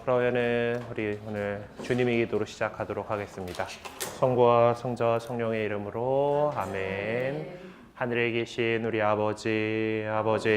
그러면은 우리 오늘 주님의 기도로 시작하도록 하겠습니다. 성부와 성자와 성령의 이름으로 아멘. 하늘에 계신 우리 아버지의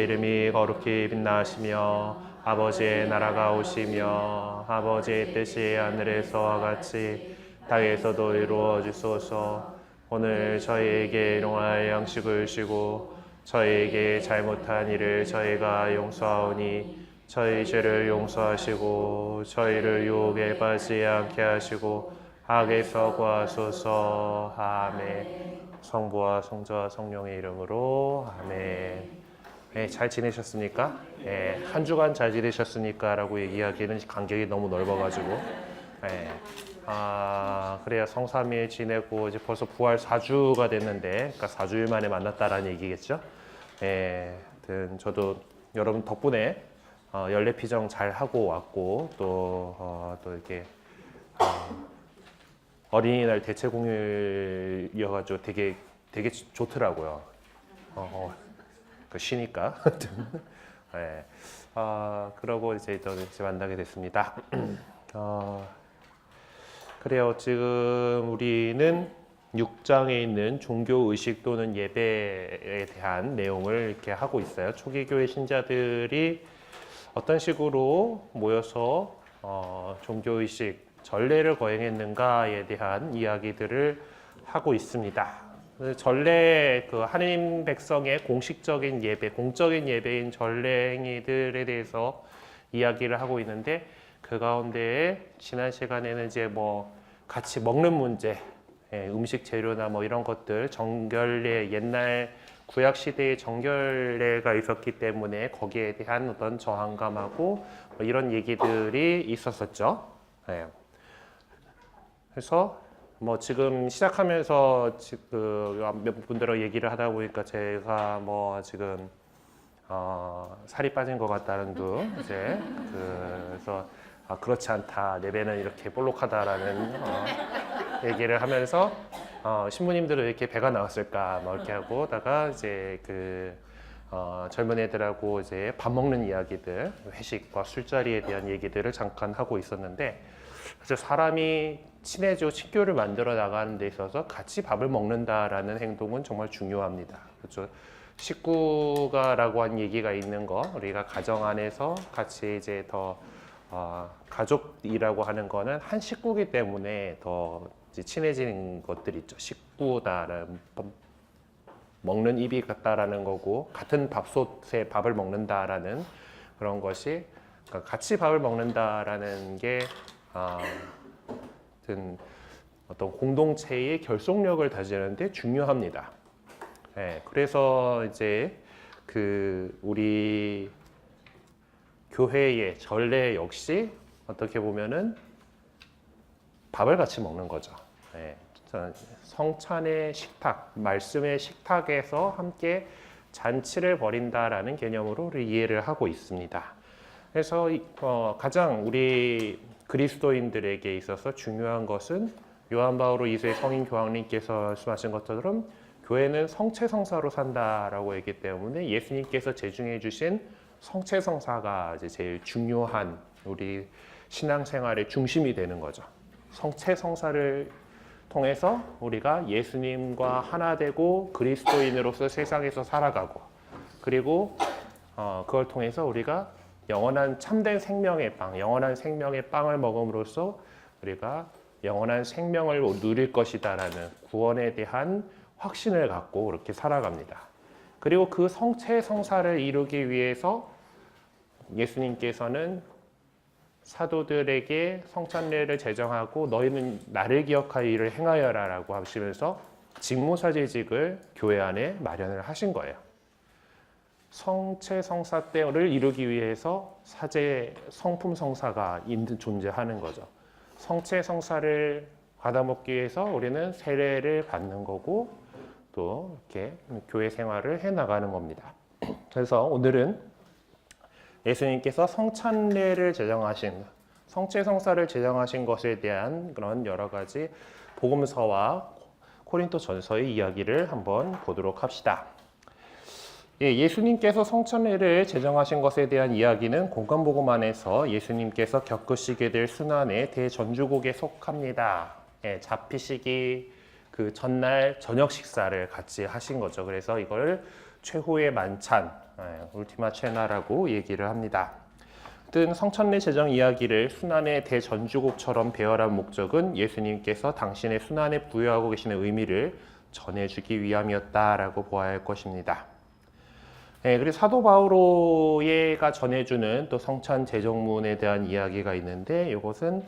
이름이 거룩히 빛나시며 아버지의 나라가 오시며 아버지의 뜻이 하늘에서와 같이 땅에서도 이루어 주소서. 오늘 저희에게 일용할 양식을 주시고 저희에게 잘못한 일을 저희가 용서하오니 저희 죄를 용서하시고 저희를 유혹에 빠지지 않게 하시고 악에서 구하소서. 아멘. 성부와 성자와 성령의 이름으로 아멘. 네, 잘 지내셨습니까? 네, 한 주간 잘 지내셨습니까? 라고 얘기하기는 간격이 너무 넓어가지고 네. 그래요. 성삼일 지내고 이제 벌써 부활 4주가 됐는데, 그러니까 4주일 만에 만났다라는 얘기겠죠? 예, 저도 여러분 덕분에 연례피정 잘 하고 왔고 또 이렇게 어린이날 대체 공휴일이어가지고 되게 좋더라고요. 쉬니까. 예. 그러고 이제 또 이제 만나게 됐습니다. 그래요. 지금 우리는 6장에 있는 종교의식 또는 예배에 대한 내용을 이렇게 하고 있어요. 초기교회 신자들이 어떤 식으로 모여서 종교의식, 전례를 거행했는가에 대한 이야기들을 하고 있습니다. 전례, 하나님 백성의 공식적인 예배, 공적인 예배인 전례 행위들에 대해서 이야기를 하고 있는데 그 가운데에 지난 시간에는 이제 같이 먹는 문제, 음식 재료나 이런 것들, 정결례, 옛날 구약 시대의 정결례가 있었기 때문에 거기에 대한 어떤 저항감하고 이런 얘기들이 있었었죠. 네. 그래서 지금 시작하면서 몇 분들하고 얘기를 하다 보니까 제가 지금 살이 빠진 것 같다는 둥 이제 그래서 그렇지 않다, 내 배는 이렇게 볼록하다라는 얘기를 하면서 신부님들은 이렇게 배가 나왔을까 이렇게 하고다가 이제 젊은 애들하고 이제 밥 먹는 이야기들, 회식과 술자리에 대한 얘기들을 잠깐 하고 있었는데, 그래서 사람이 친해지고 친교를 만들어 나가는 데 있어서 같이 밥을 먹는다라는 행동은 정말 중요합니다. 그렇죠? 식구가라고 한 얘기가 있는 거, 우리가 가정 안에서 같이 이제 더 가족이라고 하는 거는 한 식구이기 때문에 더 이제 친해지는 것들이 있죠. 식구다라는, 먹는 입이 같다라는 거고, 같은 밥솥에 밥을 먹는다라는 그런 것이, 그러니까 같이 밥을 먹는다라는 게 어떤 공동체의 결속력을 다지는데 중요합니다. 네, 그래서 이제 우리 교회의 전례 역시 어떻게 보면은 밥을 같이 먹는 거죠. 네, 성찬의 식탁, 말씀의 식탁에서 함께 잔치를 벌인다라는 개념으로 우리 이해를 하고 있습니다. 그래서 가장 우리 그리스도인들에게 있어서 중요한 것은 요한 바오로 2세 성인 교황님께서 말씀하신 것처럼 교회는 성체성사로 산다라고 했기 때문에 예수님께서 제중해 주신 성체성사가 이제 제일 중요한 우리 신앙생활의 중심이 되는 거죠. 성체성사를 통해서 우리가 예수님과 하나 되고 그리스도인으로서 세상에서 살아가고, 그리고 그걸 통해서 우리가 영원한 참된 생명의 빵, 영원한 생명의 빵을 먹음으로써 우리가 영원한 생명을 누릴 것이다라는 구원에 대한 확신을 갖고 그렇게 살아갑니다. 그리고 그 성체성사를 이루기 위해서 예수님께서는 사도들에게 성찬례를 제정하고 너희는 나를 기억하여 이를 행하여라 라고 하시면서 직무사제직을 교회 안에 마련을 하신 거예요. 성체성사 때를 이루기 위해서 성품성사가 존재하는 거죠. 성체성사를 받아먹기 위해서 우리는 세례를 받는 거고 또 이렇게 교회 생활을 해나가는 겁니다. 그래서 오늘은 예수님께서 성찬례를 제정하신, 성체성사를 제정하신 것에 대한 그런 여러 가지 복음서와 코린토전서의 이야기를 한번 보도록 합시다. 예수님께서 성천례를 제정하신 것에 대한 이야기는 공간복음 안에서 예수님께서 겪으시게 될 순환의 대전주곡에 속합니다. 잡히시기 그 전날 저녁 식사를 같이 하신 거죠. 그래서 이걸 최후의 만찬, 울티마 체나라고 얘기를 합니다. 성천례 제정 이야기를 순환의 대전주곡처럼 배열한 목적은 예수님께서 당신의 순환에 부여하고 계시는 의미를 전해주기 위함이었다라고 보아야 할 것입니다. 그리고 사도 바오로가 전해주는 또 성찬 제정문에 대한 이야기가 있는데, 이것은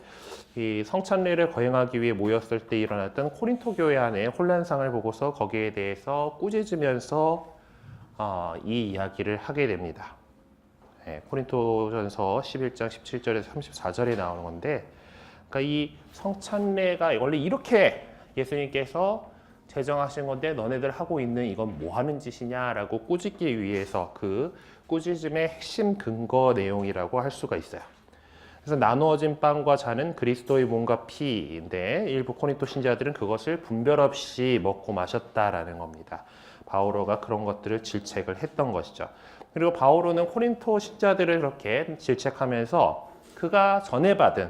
이 성찬례를 거행하기 위해 모였을 때 일어났던 코린토 교회 안에 혼란상을 보고서 거기에 대해서 꾸짖으면서 이 이야기를 하게 됩니다. 코린토전서 11장 17절에서 34절에 나오는 건데, 그러니까 이 성찬례가 원래 이렇게 예수님께서 제정하신 건데 너네들 하고 있는 이건 뭐 하는 짓이냐라고 꾸짖기 위해서 그 꾸짖음의 핵심 근거 내용이라고 할 수가 있어요. 그래서 나누어진 빵과 잔은 그리스도의 몸과 피인데 일부 코린토 신자들은 그것을 분별 없이 먹고 마셨다라는 겁니다. 바오로가 그런 것들을 질책을 했던 것이죠. 그리고 바오로는 코린토 신자들을 그렇게 질책하면서 그가 전해받은,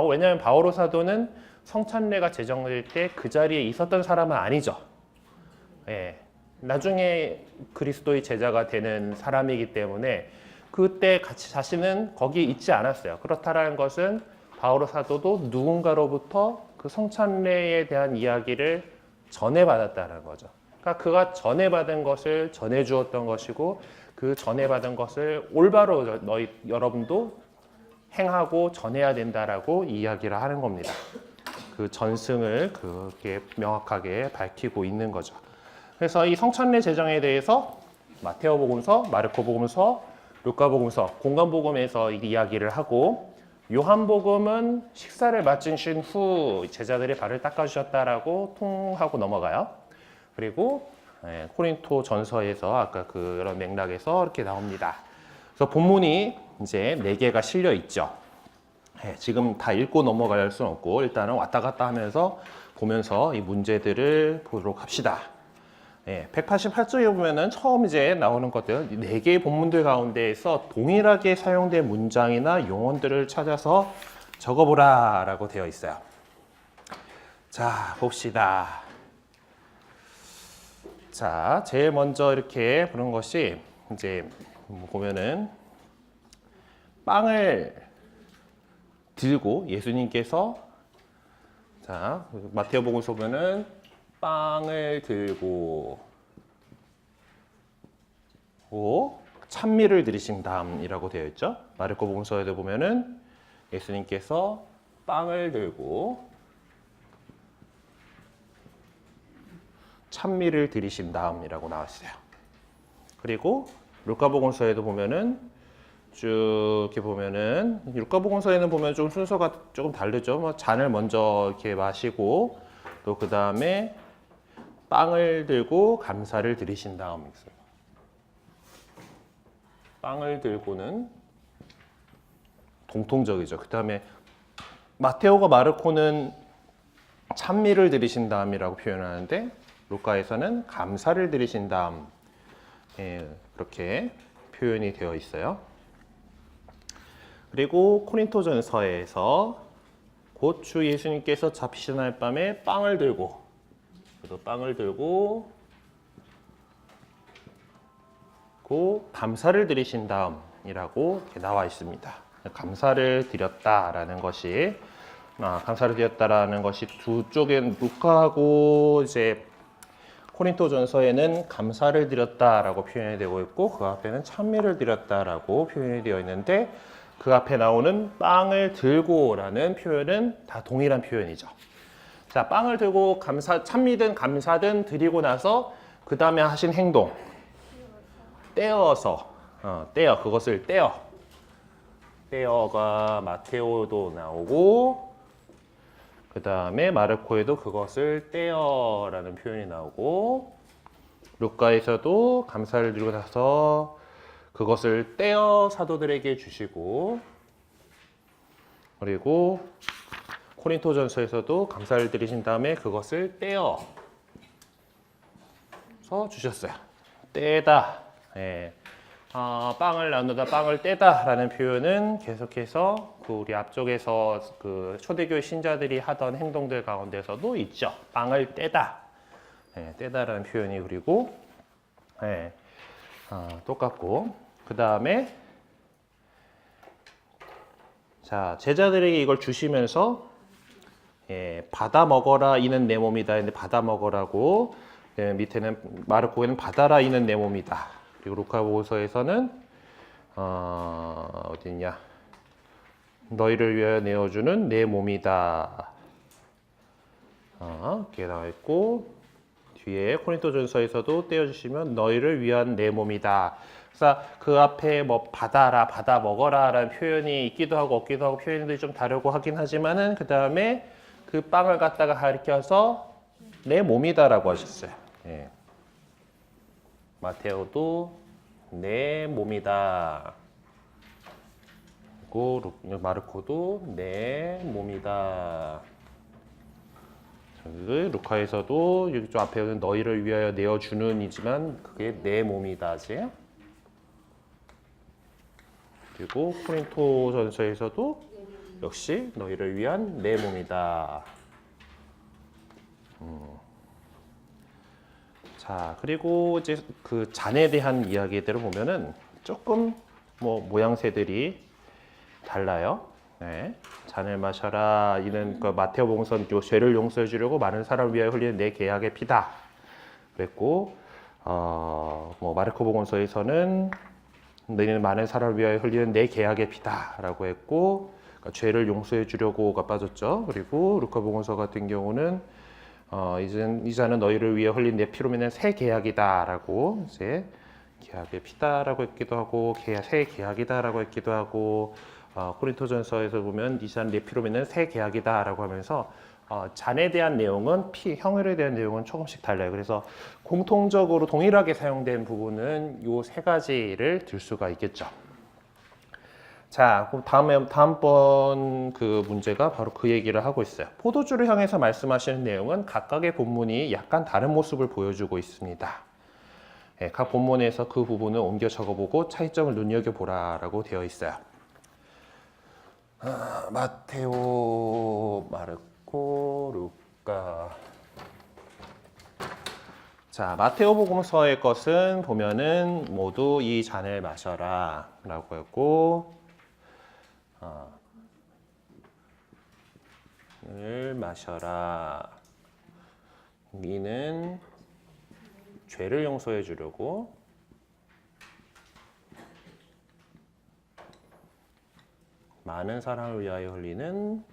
왜냐하면 바오로 사도는 성찬례가 제정될 때 그 자리에 있었던 사람은 아니죠. 나중에 그리스도의 제자가 되는 사람이기 때문에 그때 같이 자신은 거기에 있지 않았어요. 그렇다라는 것은 바오로 사도도 누군가로부터 그 성찬례에 대한 이야기를 전해받았다는 거죠. 그러니까 그가 전해받은 것을 전해주었던 것이고, 그 전해받은 것을 올바로 여러분도 행하고 전해야 된다라고 이야기를 하는 겁니다. 그 전승을 그렇게 명확하게 밝히고 있는 거죠. 그래서 이 성찬례 제정에 대해서 마테오복음서, 마르코복음서, 루카복음서, 공간복음에서 이야기를 하고, 요한복음은 식사를 마치신 후 제자들의 발을 닦아주셨다라고 통하고 넘어가요. 그리고 코린토 전서에서 아까 그런 맥락에서 이렇게 나옵니다. 그래서 본문이 이제 4개가 실려 있죠. 지금 다 읽고 넘어갈 수는 없고 일단은 왔다 갔다 하면서 보면서 이 문제들을 보도록 합시다. 188쪽에 보면은 처음 이제 나오는 것들 4개의 본문들 가운데에서 동일하게 사용된 문장이나 용언들을 찾아서 적어보라 라고 되어 있어요. 자, 봅시다. 자, 제일 먼저 이렇게 보는 것이 이제 보면은 빵을 들고 예수님께서, 자, 마테오복음서 보면은 빵을 들고 찬미를 드리신 다음이라고 되어 있죠. 마르코복음서에도 보면은 예수님께서 빵을 들고 찬미를 드리신 다음이라고 나왔어요. 그리고 루카복음서에도 보면은 쭉 이렇게 보면은 루카복음서에는 보면 좀 순서가 조금 다르죠. 잔을 먼저 이렇게 마시고 또 그 다음에 빵을 들고 감사를 드리신 다음 있어요. 빵을 들고는 공통적이죠. 그 다음에 마테오가 마르코는 찬미를 드리신 다음이라고 표현하는데 루카에서는 감사를 드리신 다음, 그렇게 표현이 되어 있어요. 그리고 코린토전서에서 곧 주 예수님께서 잡히신 날 밤에 빵을 들고, 감사를 드리신 다음이라고 이렇게 나와 있습니다. 감사를 드렸다라는 것이 두 쪽엔 루카하고 이제 코린토전서에는 감사를 드렸다라고 표현이 되고 있고 그 앞에는 찬미를 드렸다라고 표현이 되어 있는데 그 앞에 나오는 빵을 들고라는 표현은 다 동일한 표현이죠. 자, 빵을 들고 찬미든 감사든 드리고 나서 그 다음에 하신 행동, 그것을 떼어가 마테오도 나오고 그 다음에 마르코에도 그것을 떼어라는 표현이 나오고 루카에서도 감사를 드리고 나서 그것을 떼어 사도들에게 주시고 그리고 코린토전서에서도 감사를 드리신 다음에 그것을 떼어서 주셨어요. 떼다. 예. 빵을 나누다, 빵을 떼다라는 표현은 계속해서 그 우리 앞쪽에서 그 초대교회 신자들이 하던 행동들 가운데서도 있죠. 빵을 떼다. 예, 떼다라는 표현이 그리고 예, 똑같고 그 다음에 자 제자들에게 이걸 주시면서 예, 받아 먹어라 이는 내 몸이다. 근데 받아 먹어라고 예, 밑에는 마르코에는 받아라 이는 내 몸이다. 그리고 루카복음서에서는 어딨냐 너희를 위하여 내어주는 내 몸이다. 이렇게 나와 있고 뒤에 코린토전서에서도 떼어주시면 너희를 위한 내 몸이다. 그래서 그 앞에 뭐 받아라, 받아 먹어라라는 표현이 있기도 하고 없기도 하고 표현들이 좀 다르고 하긴 하지만은 그 다음에 그 빵을 갖다가 가리켜서 내 몸이다라고 하셨어요. 예. 마테오도 내 몸이다. 그리고 마르코도 내 몸이다. 루카에서도 여기 좀 앞에는 너희를 위하여 내어주는이지만 그게 내 몸이다지. 그리고 코린토전서에서도 역시 너희를 위한 내 몸이다. 자, 그리고 이제 그 잔에 대한 이야기들을 보면은 조금 뭐 모양새들이 달라요. 네. 잔을 마셔라. 이는 그 마태복음서는 죄를 용서해 주려고 많은 사람을 위하여 흘리는 내 계약의 피다. 그랬고 뭐 마르코복음서에서는 너희는 많은 사람을 위하여 흘리는 내 계약의 피다라고 했고 그러니까 죄를 용서해 주려고가 빠졌죠. 그리고 루카복음서 같은 경우는 이 잔은 너희를 위해 흘린 내 피로 맺는 새 계약이다라고 이제 계약의 피다라고 했기도 하고 새 계약이다라고 했기도 하고 코린토전서에서 보면 이 잔 내 피로 맺는 새 계약이다라고 하면서 잔에 대한 내용은 형혈에 대한 내용은 조금씩 달라요. 그래서 공통적으로 동일하게 사용된 부분은 요 세 가지를 들 수가 있겠죠. 자, 그럼 다음번 그 문제가 바로 그 얘기를 하고 있어요. 포도주를 향해서 말씀하시는 내용은 각각의 본문이 약간 다른 모습을 보여주고 있습니다. 예, 각 본문에서 그 부분을 옮겨 적어보고 차이점을 눈여겨보라라고 되어 있어요. 마테오, 마르코, 루카. 자, 마테오복음서의 것은 보면은 모두 이 잔을 마셔라라고 했고, 을 마셔라. 이는 죄를 용서해 주려고 많은 사람을 위하여 흘리는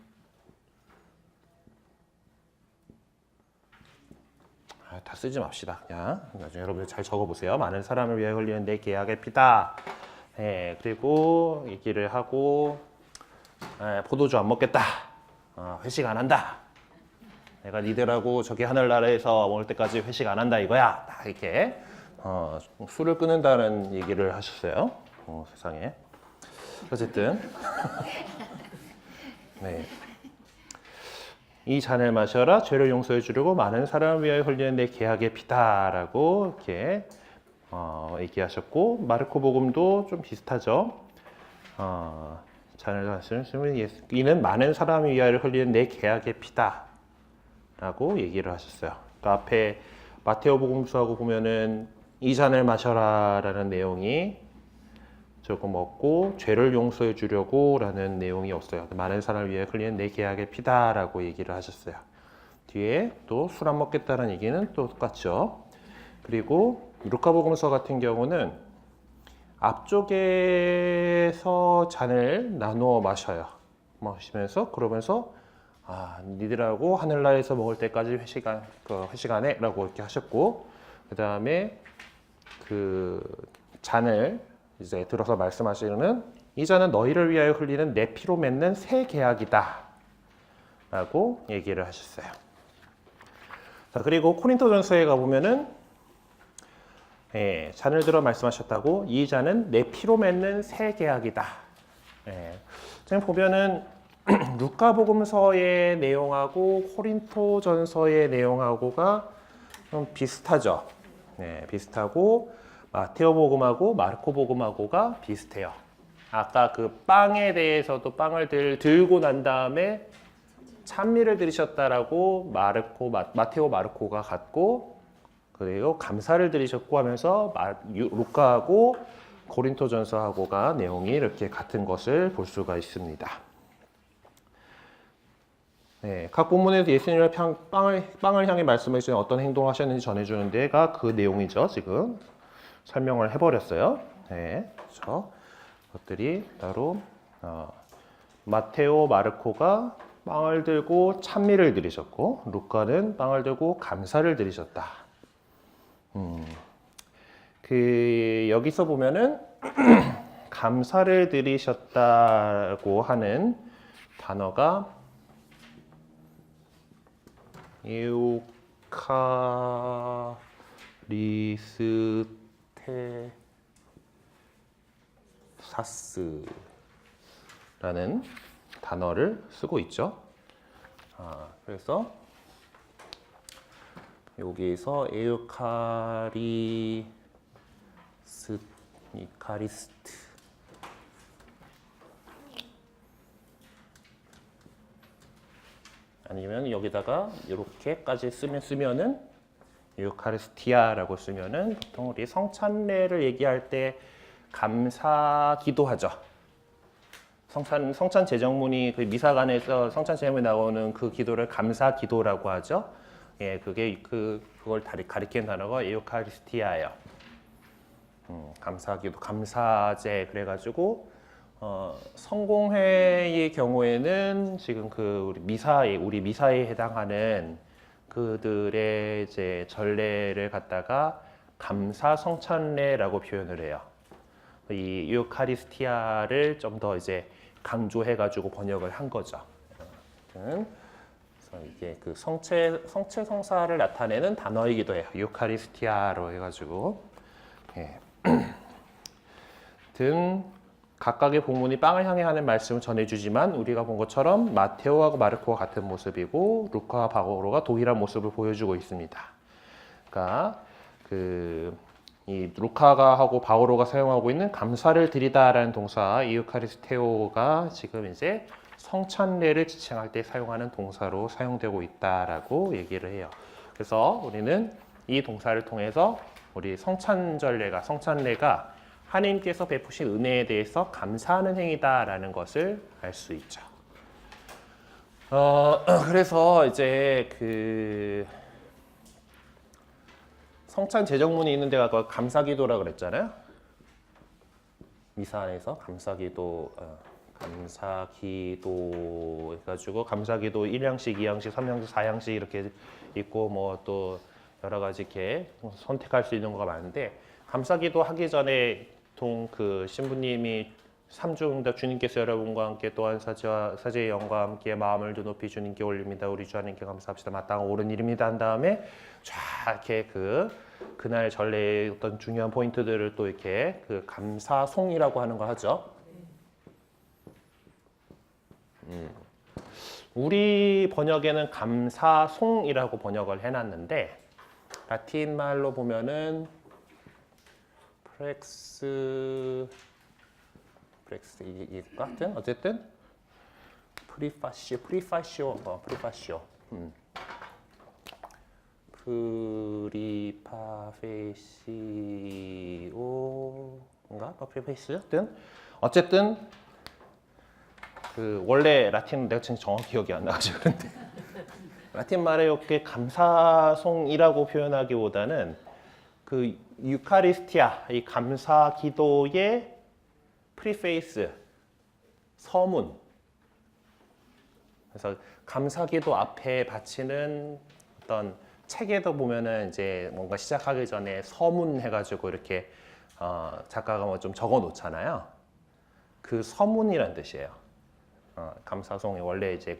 다 쓰지 맙시다. 그냥 나중에 여러분들 잘 적어보세요. 많은 사람을 위하여 흘리는 내 계약의 피다. 예, 그리고 얘기를 하고 포도주 안 먹겠다. 회식 안 한다. 내가 니들하고 저기 하늘나라에서 먹을 때까지 회식 안 한다 이거야. 딱 이렇게 술을 끊는다는 얘기를 하셨어요. 세상에. 어쨌든 네. 이 잔을 마셔라. 죄를 용서해 주려고 많은 사람을 위하여 흘리는 내 계약의 피다라고 이렇게 얘기하셨고 마르코복음도 좀 비슷하죠. 잔을 마시는 이는 많은 사람을 위하여 흘리는 내 계약의 피다라고 얘기를 하셨어요. 그러니까 앞에 마테오복음서하고 보면은 이 잔을 마셔라라는 내용이 조금 없고 죄를 용서해 주려고 라는 내용이 없어요. 많은 사람을 위해 흘리는 내 계약의 피다라고 얘기를 하셨어요. 뒤에 또 술 안 먹겠다는 얘기는 또 똑같죠. 그리고 루카복음서 같은 경우는 앞쪽에서 잔을 나누어 마시면서 그러면서 니들하고 하늘나라에서 먹을 때까지 회식 안 해 라고 이렇게 하셨고 그 다음에 그 잔을 이제 들어서 말씀하시는 이 잔은 너희를 위하여 흘리는 내 피로 맺는 새 계약이다 라고 얘기를 하셨어요. 자, 그리고 코린토전서에 가보면은 잔을 들어 말씀하셨다고 이 잔은 내 피로 맺는 새 계약이다. 지금 보면은 루카복음서의 내용하고 코린토전서의 내용하고가 좀 비슷하죠. 비슷하고 마테오 복음하고 마르코 복음하고가 비슷해요. 아까 그 빵에 대해서도 빵을 들고 난 다음에 찬미를 드리셨다라고 마테오 마르코가 같고, 그리고 감사를 드리셨고 하면서 루카하고 고린토전서하고가 내용이 이렇게 같은 것을 볼 수가 있습니다. 네, 각 본문에서 예수님을 빵을 향해 말씀해 주신 어떤 행동을 하셨는지 전해주는 데가 그 내용이죠. 지금 설명을 해버렸어요. 네, 그렇죠. 것들이 따로 마테오, 마르코가 빵을 들고 찬미를 드리셨고, 루카는 빵을 들고 감사를 드리셨다. 여기서 보면은 감사를 드리셨다고 하는 단어가 에우카리스테사스라는 단어를 쓰고 있죠. 그래서 여기에서 이카리스트 아니면 여기다가 이렇게까지 쓰면은 유카리스티아라고 쓰면은 보통 우리 성찬례를 얘기할 때 감사 기도하죠. 성찬 제정문이 그 미사관에서 성찬 제정문에 나오는 그 기도를 감사 기도라고 하죠. 예, 그걸 가리키는 단어가 유카리스티아예요. 감사 기도, 감사제 그래가지고 성공회의 경우에는 지금 우리 미사에 해당하는 그들의 이제 전례를 갖다가 감사 성찬례라고 표현을 해요. 이 유카리스티아를 좀 더 이제 강조해가지고 번역을 한 거죠. 그래서 이게 그 성체 성사를 나타내는 단어이기도 해요. 유카리스티아로 해가지고. 예. 등 각각의 복문이 빵을 향해 하는 말씀을 전해주지만 우리가 본 것처럼 마테오하고 마르코와 같은 모습이고 루카와 바오로가 동일한 모습을 보여주고 있습니다. 그러니까 이 루카가 하고 바오로가 사용하고 있는 감사를 드리다라는 동사 이우카리스테오가 지금 이제 성찬례를 지칭할 때 사용하는 동사로 사용되고 있다라고 얘기를 해요. 그래서 우리는 이 동사를 통해서 우리 성찬례가 하나님께서 베푸신 은혜에 대해서 감사하는 행위다라는 것을 알 수 있죠. 그래서 이제 성찬 제정문이 있는 데가 감사기도라 그랬잖아요. 미사 안에서 감사기도 해가지고 감사기도 1양씩, 2양씩, 3양씩, 4양씩 이렇게 있고 뭐 또 여러 가지 이렇게 선택할 수 있는 거가 많은데 감사기도 하기 전에 그 신부님이 삼중다 주님께서 여러분과 함께 또한 사제의 영과 함께 마음을 높이 주님께 올립니다. 우리 주 하나님께 감사합시다. 마땅한 옳은 일입니다. 한 다음에 쫙 이렇게 그날 전례의 어떤 중요한 포인트들을 또 이렇게 감사송이라고 하는 거 하죠. 우리 번역에는 감사송이라고 번역을 해놨는데 라틴 말로 보면은 프렉스 이게 같은 어쨌든 프리파시오 프리파시오인가 프리파시오 어쨌든 원래 라틴 내가 지금 정확히 기억이 안 나가지고 그런데 라틴 말에 이렇게 감사송이라고 표현하기보다는 유카리스티아 이 감사 기도의 프리페이스 서문. 그래서 감사 기도 앞에 바치는 어떤 책에도 보면은 이제 뭔가 시작하기 전에 서문 해가지고 이렇게 작가가 뭐 좀 적어 놓잖아요. 그 서문이란 뜻이에요. 감사송이 원래 이제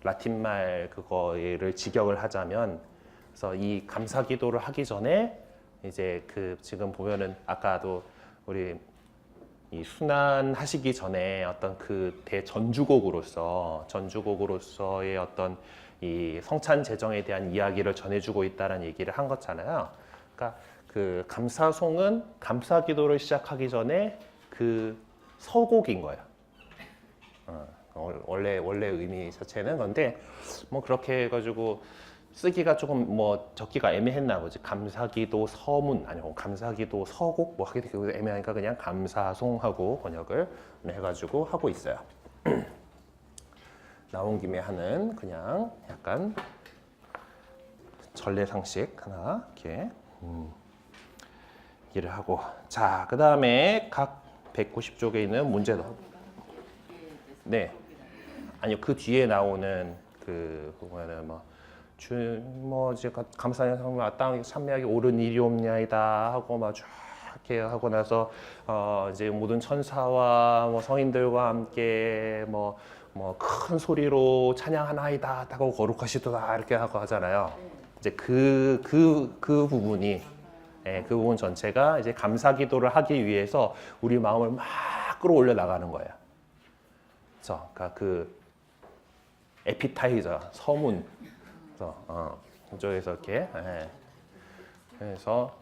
라틴 말 그거를 직역을 하자면 그래서 이 감사 기도를 하기 전에 이제 지금 보면은 아까도 우리 이 순환하시기 전에 어떤 전주곡으로서의 어떤 이 성찬 제정에 대한 이야기를 전해주고 있다는 얘기를 한 거잖아요. 그러니까 그 감사송은 감사 기도를 시작하기 전에 그 서곡인 거예요. 원래 의미 자체는 건데 뭐 그렇게 해가지고 쓰기가 조금 뭐 적기가 애매했나 보지. 감사기도 서문 아니고 감사기도 서곡 뭐 하게 되고 애매하니까 그냥 감사송하고 번역을 해가지고 하고 있어요. 나온 김에 하는 그냥 약간 전례상식 하나 이렇게 얘기를 하고, 자, 그 다음에 각 190쪽에 있는 문제도. 네, 아니요, 그 뒤에 나오는 그 보면은 뭐 이제 감사의 성령 땅 참미하게 옳은 일이 없냐이다 하고 막 쫙 이렇게 하고 나서 이제 모든 천사와 뭐 성인들과 함께 뭐 큰 소리로 찬양하나이다 하고 거룩하시도다 이렇게 하고 하잖아요. 이제 그 부분이, 그 부분 전체가 이제 감사 기도를 하기 위해서 우리 마음을 막 끌어올려 나가는 거예요. 그러니까 그 에피타이저 서문, 이쪽에서 이렇게, 그래서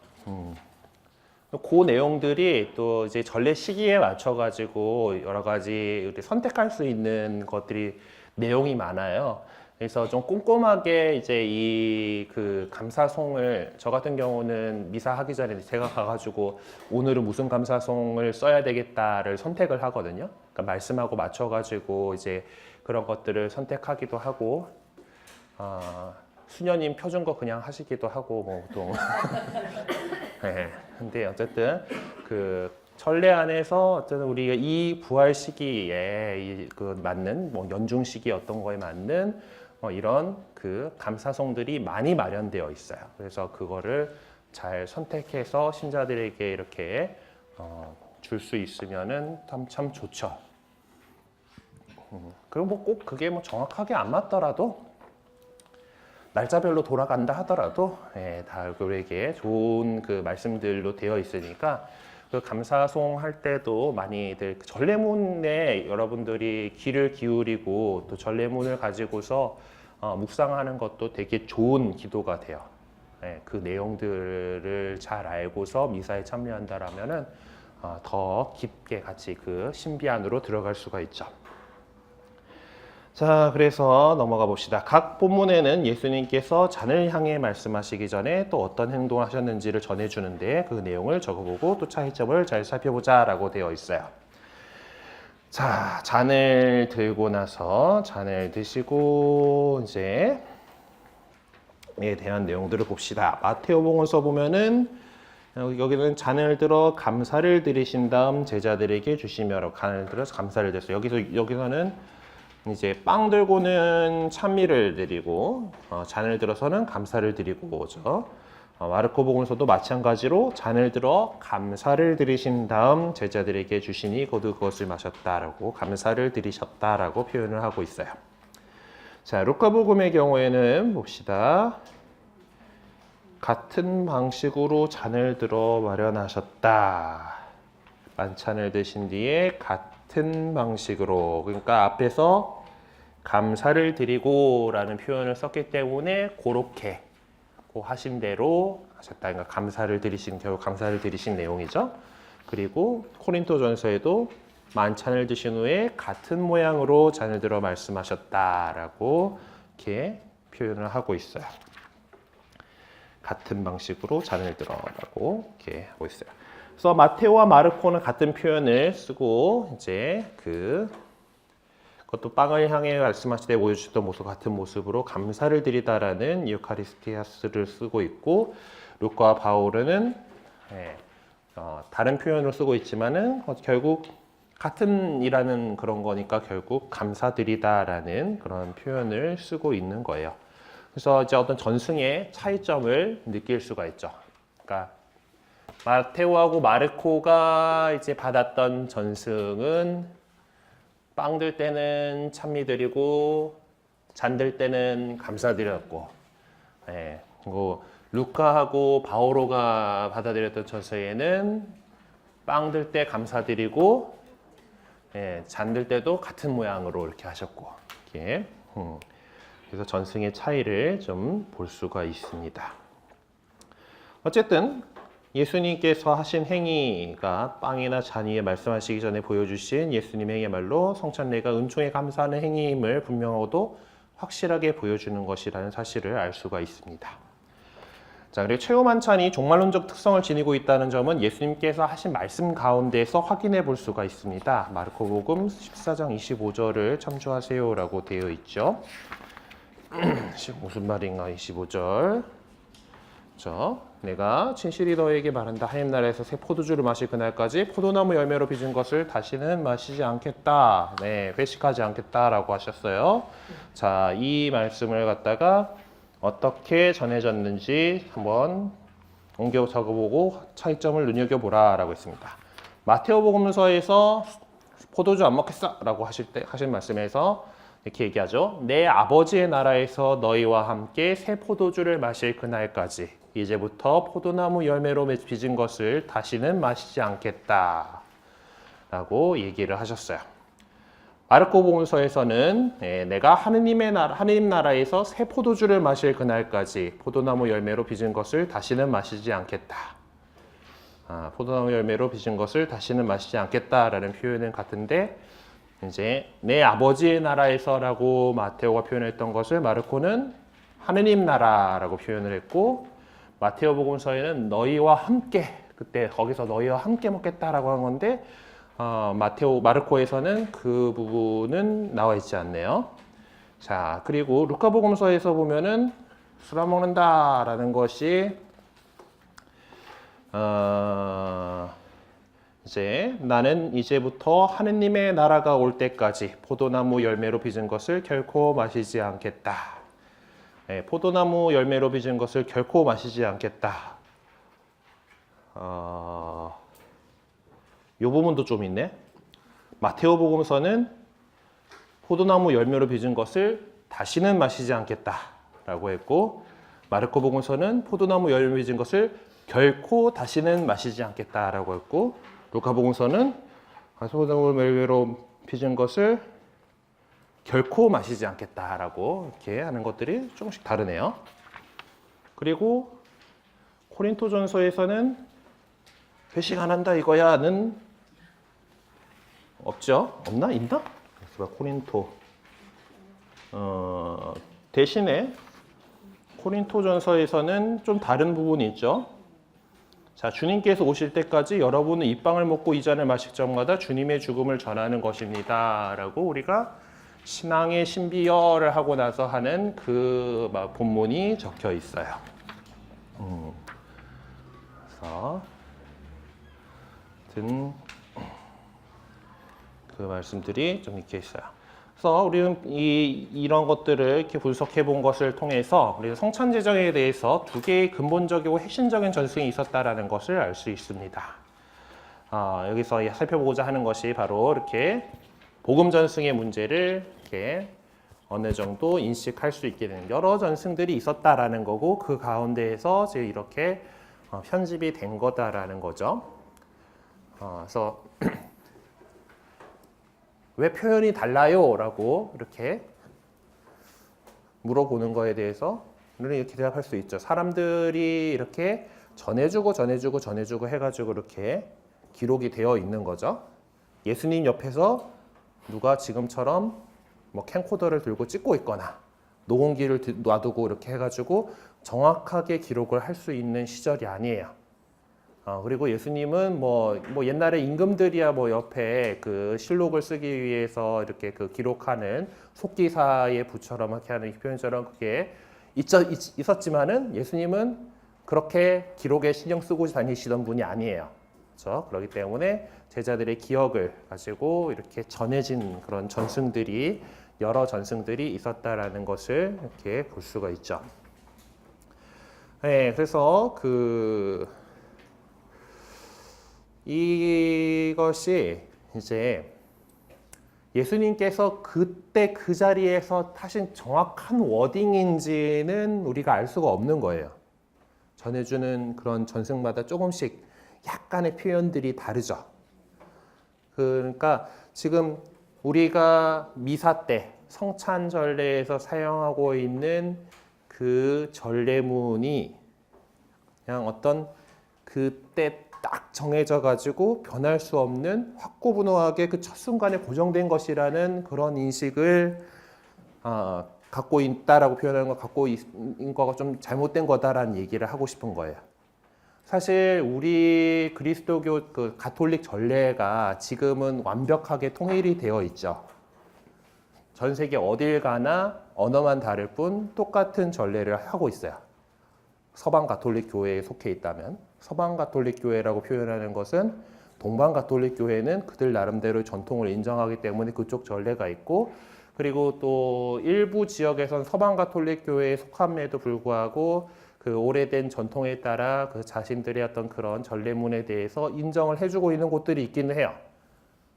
그 내용들이 또 이제 전례 시기에 맞춰 가지고 여러 가지 선택할 수 있는 것들이 내용이 많아요. 그래서 좀 꼼꼼하게 이제 이 그 감사송을, 저 같은 경우는 미사 하기 전에 제가 가가지고 오늘은 무슨 감사송을 써야 되겠다를 선택을 하거든요. 그러니까 말씀하고 맞춰가지고 이제 그런 것들을 선택하기도 하고, 수녀님 펴준 거 그냥 하시기도 하고 뭐 보통. 네. 근데 어쨌든 그 전례 안에서 어쨌든 우리가 이 부활 시기에 그 맞는 뭐 연중 시기 어떤 거에 맞는 이런 그 감사송들이 많이 마련되어 있어요. 그래서 그거를 잘 선택해서 신자들에게 이렇게 줄 수 있으면은 참 좋죠. 그리고 뭐 꼭 그게 뭐 정확하게 안 맞더라도 날짜별로 돌아간다 하더라도 다 우리에게 좋은 그 말씀들로 되어 있으니까 그 감사송 할 때도 많이들 전례문에 여러분들이 귀를 기울이고 또 전례문을 가지고서 묵상하는 것도 되게 좋은 기도가 돼요. 그 내용들을 잘 알고서 미사에 참여한다라면은 더 깊게 같이 그 신비 안으로 들어갈 수가 있죠. 자, 그래서 넘어가 봅시다. 각 본문에는 예수님께서 잔을 향해 말씀하시기 전에 또 어떤 행동을 하셨는지를 전해주는데 그 내용을 적어보고 또 차이점을 잘 살펴보자 라고 되어 있어요. 자, 잔을 들고 나서 잔을 드시고 이제 에 대한 내용들을 봅시다. 마테오복음서 보면은 여기는 잔을 들어 감사를 드리신 다음 제자들에게 주시며 잔을 들어서 감사를 드렸어요. 여기서는 이제 빵 들고는 찬미를 드리고 잔을 들어서는 감사를 드리고 오죠. 마르코복음서도 마찬가지로 잔을 들어 감사를 드리신 다음 제자들에게 주시니 거두 그것을 마셨다라고 감사를 드리셨다라고 표현을 하고 있어요. 자, 루카복음의 경우에는 봅시다. 같은 방식으로 잔을 들어 마련하셨다. 만찬을 드신 뒤에 같은 방식으로, 그러니까 앞에서 감사를 드리고 라는 표현을 썼기 때문에 그렇게 하신 대로 하셨다. 그러니까 결국 감사를 드리신 내용이죠. 그리고 코린토전서에도 만찬을 드신 후에 같은 모양으로 잔을 들어 말씀하셨다라고 이렇게 표현을 하고 있어요. 같은 방식으로 잔을 들어라고 이렇게 하고 있어요. 그래서 마테오와 마르코는 같은 표현을 쓰고 이제 그것도 빵을 향해 말씀하실 때 보여주셨던 모습 같은 모습으로 감사를 드리다라는 유카리스티아스를 쓰고 있고, 루카와 바울은 다른 표현을 쓰고 있지만은 결국 같은이라는 그런 거니까 결국 감사드리다라는 그런 표현을 쓰고 있는 거예요. 그래서 이제 어떤 전승의 차이점을 느낄 수가 있죠. 그러니까 마테오하고 마르코가 이제 받았던 전승은 빵 들 때는 찬미 드리고 잔 들 때는 감사드렸고, 그리고 루카하고 바오로가 받아들였던 전서에는 빵 들 때 감사드리고 잔 들 때도 같은 모양으로 이렇게 하셨고, 이렇게. 그래서 전승의 차이를 좀 볼 수가 있습니다. 어쨌든 예수님께서 하신 행위가 빵이나 잔위에 말씀하시기 전에 보여주신 예수님의 행위야말로 성찬례가 은총에 감사하는 행위임을 분명하고도 확실하게 보여주는 것이라는 사실을 알 수가 있습니다. 자, 그리고 최후 만찬이 종말론적 특성을 지니고 있다는 점은 예수님께서 하신 말씀 가운데서 확인해 볼 수가 있습니다. 마르코복음 14장 25절을 참조하세요라고 되어 있죠. 무슨 말인가 25절. 내가 진실이 너에게 말한다. 하나님 나라에서 새 포도주를 마실 그날까지 포도나무 열매로 빚은 것을 다시는 마시지 않겠다. 네, 회식하지 않겠다라고 하셨어요. 자, 이 말씀을 갖다가 어떻게 전해졌는지 한번 옮겨 적어보고 차이점을 눈여겨보라라고 했습니다. 마테오복음서에서 포도주 안 먹겠어라고 하신 말씀에서 이렇게 얘기하죠. 내 아버지의 나라에서 너희와 함께 새 포도주를 마실 그날까지 이제부터 포도나무 열매로 빚은 것을 다시는 마시지 않겠다 라고 얘기를 하셨어요. 마르코복음서에서는 내가 하느님 나라에서 새 포도주를 마실 그날까지 포도나무 열매로 빚은 것을 다시는 마시지 않겠다. 포도나무 열매로 빚은 것을 다시는 마시지 않겠다라는 표현은 같은데 이제 내 아버지의 나라에서라고 마테오가 표현했던 것을 마르코는 하느님 나라라고 표현을 했고 마테오복음서에는 너희와 함께 그때 거기서 너희와 함께 먹겠다라고 한 건데 마르코에서는 그 부분은 나와 있지 않네요. 자, 그리고 루카복음서에서 보면은 술 안 먹는다라는 것이 이제 나는 이제부터 하느님의 나라가 올 때까지 포도나무 열매로 빚은 것을 결코 마시지 않겠다. 포도나무 열매로 빚은 것을 결코 마시지 않겠다. 이 부분도 좀 있네. 마테오복음서는 포도나무 열매로 빚은 것을 다시는 마시지 않겠다라고 했고 마르코복음서는 포도나무 열매로 빚은 것을 결코 다시는 마시지 않겠다라고 했고 루카복음서는 포도나무 열매로 빚은 것을 결코 마시지 않겠다라고 이렇게 하는 것들이 조금씩 다르네요. 그리고 코린토전서에서는 회식 안 한다 이거야는 없죠? 없나? 있나? 코린토 대신에 코린토전서에서는 좀 다른 부분이 있죠. 자, 주님께서 오실 때까지 여러분은 이 빵을 먹고 이 잔을 마실 적마다 주님의 죽음을 전하는 것입니다. 라고 우리가 신앙의 신비어를 하고 나서 하는 그 본문이 적혀 있어요. 그래서 그 말씀들이 좀 이렇게 있어요. 그래서 우리는 이런 것들을 이렇게 분석해 본 것을 통해서 우리가 성찬 제정에 대해서 두 개의 근본적이고 핵심적인 전승이 있었다라는 것을 알 수 있습니다. 여기서 살펴보고자 하는 것이 바로 이렇게 복음 전승의 문제를 이렇게 어느 정도 인식할 수 있게 되는 여러 전승들이 있었다라는 거고 그 가운데에서 지금 이렇게 편집이 된 거다라는 거죠. 그래서 왜 표현이 달라요? 라고 이렇게 물어보는 거에 대해서 우리는 이렇게 대답할 수 있죠. 사람들이 이렇게 전해주고 해가지고 이렇게 기록이 되어 있는 거죠. 예수님 옆에서 누가 지금처럼 뭐 캠코더를 들고 찍고 있거나 녹음기를 놔두고 이렇게 해가지고 정확하게 기록을 할 수 있는 시절이 아니에요. 그리고 예수님은 뭐 옛날에 임금들이야 뭐 옆에 그 실록을 쓰기 위해서 이렇게 그 기록하는 속기사의 부처럼 이렇게 하는 표현처럼 그게 있었지만은 예수님은 그렇게 기록에 신경 쓰고 다니시던 분이 아니에요. 그렇죠? 그렇기 때문에 제자들의 기억을 가지고 이렇게 전해진 그런 전승들이 여러 전승들이 있었다라는 것을 이렇게 볼 수가 있죠. 네, 그래서 이것이 이제 예수님께서 그때 그 자리에서 하신 정확한 워딩인지는 우리가 알 수가 없는 거예요. 전해주는 그런 전승마다 조금씩 약간의 표현들이 다르죠. 그러니까 지금 우리가 미사 때 성찬 전례에서 사용하고 있는 그 전례문이 그냥 어떤 그때 딱 정해져 가지고 변할 수 없는 확고분호하게 그 첫 순간에 고정된 것이라는 그런 인식을 갖고 있다라고 표현하는 거 갖고 있는 거가 좀 잘못된 거다라는 얘기를 하고 싶은 거예요. 사실 우리 그리스도교 그 가톨릭 전례가 지금은 완벽하게 통일이 되어 있죠. 전 세계 어딜 가나 언어만 다를 뿐 똑같은 전례를 하고 있어요. 서방 가톨릭 교회에 속해 있다면 서방 가톨릭 교회라고 표현하는 것은 동방 가톨릭 교회는 그들 나름대로 전통을 인정하기 때문에 그쪽 전례가 있고, 그리고 또 일부 지역에선 서방 가톨릭 교회에 속함에도 불구하고 그 오래된 전통에 따라 그 자신들의 어떤 그런 전례문에 대해서 인정을 해주고 있는 곳들이 있기는 해요.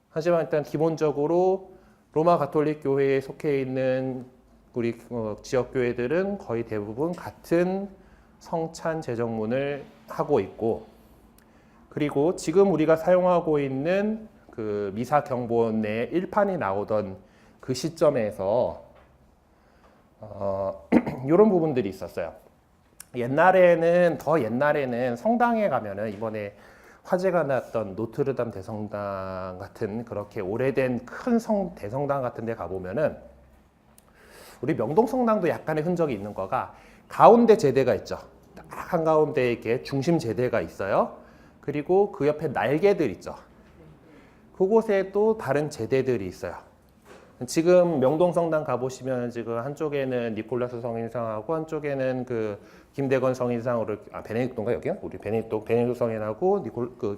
하지만 일단 기본적으로 로마 가톨릭 교회에 속해 있는 우리 지역 교회들은 거의 대부분 같은 성찬 제정문을 하고 있고, 그리고 지금 우리가 사용하고 있는 그 미사 경본의 1판이 나오던 그 시점에서 이런 부분들이 있었어요. 옛날에는 성당에 가면은 이번에 화재가 났던 노트르담 대성당 같은 그렇게 오래된 큰 대성당 같은 데 가보면은 우리 명동 성당도 약간의 흔적이 있는 거가 가운데 제대가 있죠. 딱 한가운데 이렇게 중심 제대가 있어요. 그리고 그 옆에 날개들 있죠. 그곳에 또 다른 제대들이 있어요. 지금 명동 성당 가보시면 지금 한쪽에는 니콜라스 성인상하고 한쪽에는 그 김대건 성인상으로 베네딕토인가 여기요? 우리 베네딕토 성인하고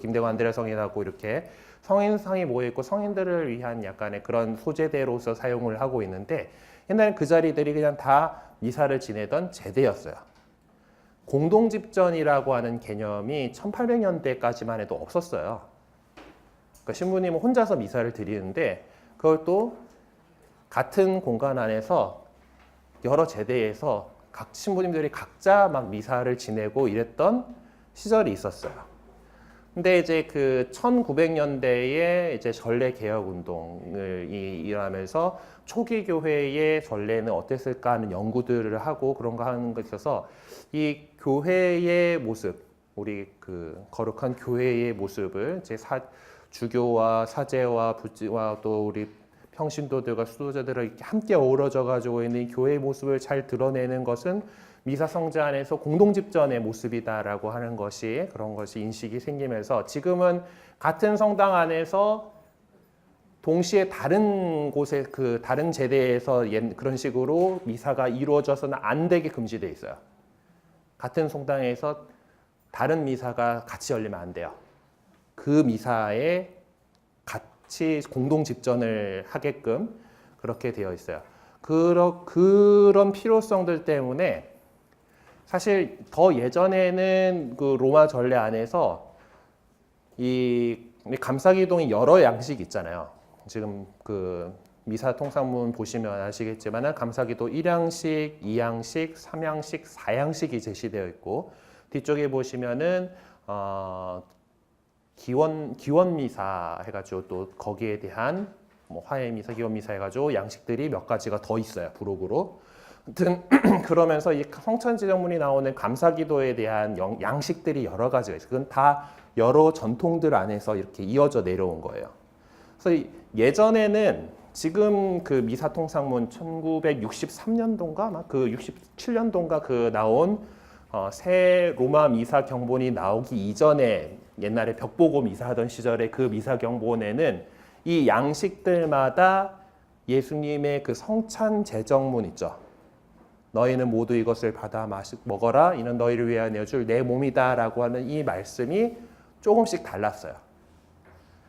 김대건 안드레 성인하고 이렇게 성인상이 모여 있고 성인들을 위한 약간의 그런 소재대로서 사용을 하고 있는데, 옛날에 그 자리들이 그냥 다 미사를 지내던 제대였어요. 공동집전이라고 하는 개념이 1800년대까지만 해도 없었어요. 그러니까 신부님은 혼자서 미사를 드리는데 그걸 또 같은 공간 안에서 여러 제대에서 각 신부님들이 각자 막 미사를 지내고 이랬던 시절이 있었어요. 근데 이제 그 1900년대에 이제 전례 개혁 운동을 일어나면서 초기 교회의 전례는 어땠을까 하는 연구들을 하고 그런 거 하는 거 있어서 이 교회의 모습, 우리 그 거룩한 교회의 모습을 이제 주교와 사제와 부지와 또 우리 평신도들과 수도자들을 이렇게 함께 어우러져 가지고 있는 교회의 모습을 잘 드러내는 것은 미사 성자 안에서 공동집전의 모습이다라고 하는 것이, 그런 것이 인식이 생기면서 지금은 같은 성당 안에서 동시에 다른 곳에 그 다른 제대에서 그런 식으로 미사가 이루어져서는 안 되게 금지되어 있어요. 같은 성당에서 다른 미사가 같이 열리면 안 돼요. 그 미사에 같이 공동 집전을 하게끔 그렇게 되어 있어요. 그런 필요성들 때문에 사실 더 예전에는 그 로마 전례 안에서 이 감사기동이 여러 양식 있잖아요. 지금 그 미사 통상문 보시면 아시겠지만 감사기도 1양식, 2양식, 3양식, 4양식이 제시되어 있고, 뒤쪽에 보시면은 기원미사 해가지고 또 거기에 대한 뭐 화해미사, 기원미사 해가지고 양식들이 몇 가지가 더 있어요. 부록으로. 아무튼 그러면서 이 성찬제정문이 나오는 감사기도에 대한 양식들이 여러 가지가 있어요. 그건 다 여러 전통들 안에서 이렇게 이어져 내려온 거예요. 그래서 예전에는 지금 그 미사통상문 1963년도인가 그 67년도인가 그 나온 새 로마 미사 경본이 나오기 이전에 옛날에 벽보고 미사하던 시절에 그 미사 경본에는 이 양식들마다 예수님의 그 성찬 제정문 있죠. 너희는 모두 이것을 받아 먹어라. 이는 너희를 위하여 내어줄 내 몸이다라고 하는 이 말씀이 조금씩 달랐어요.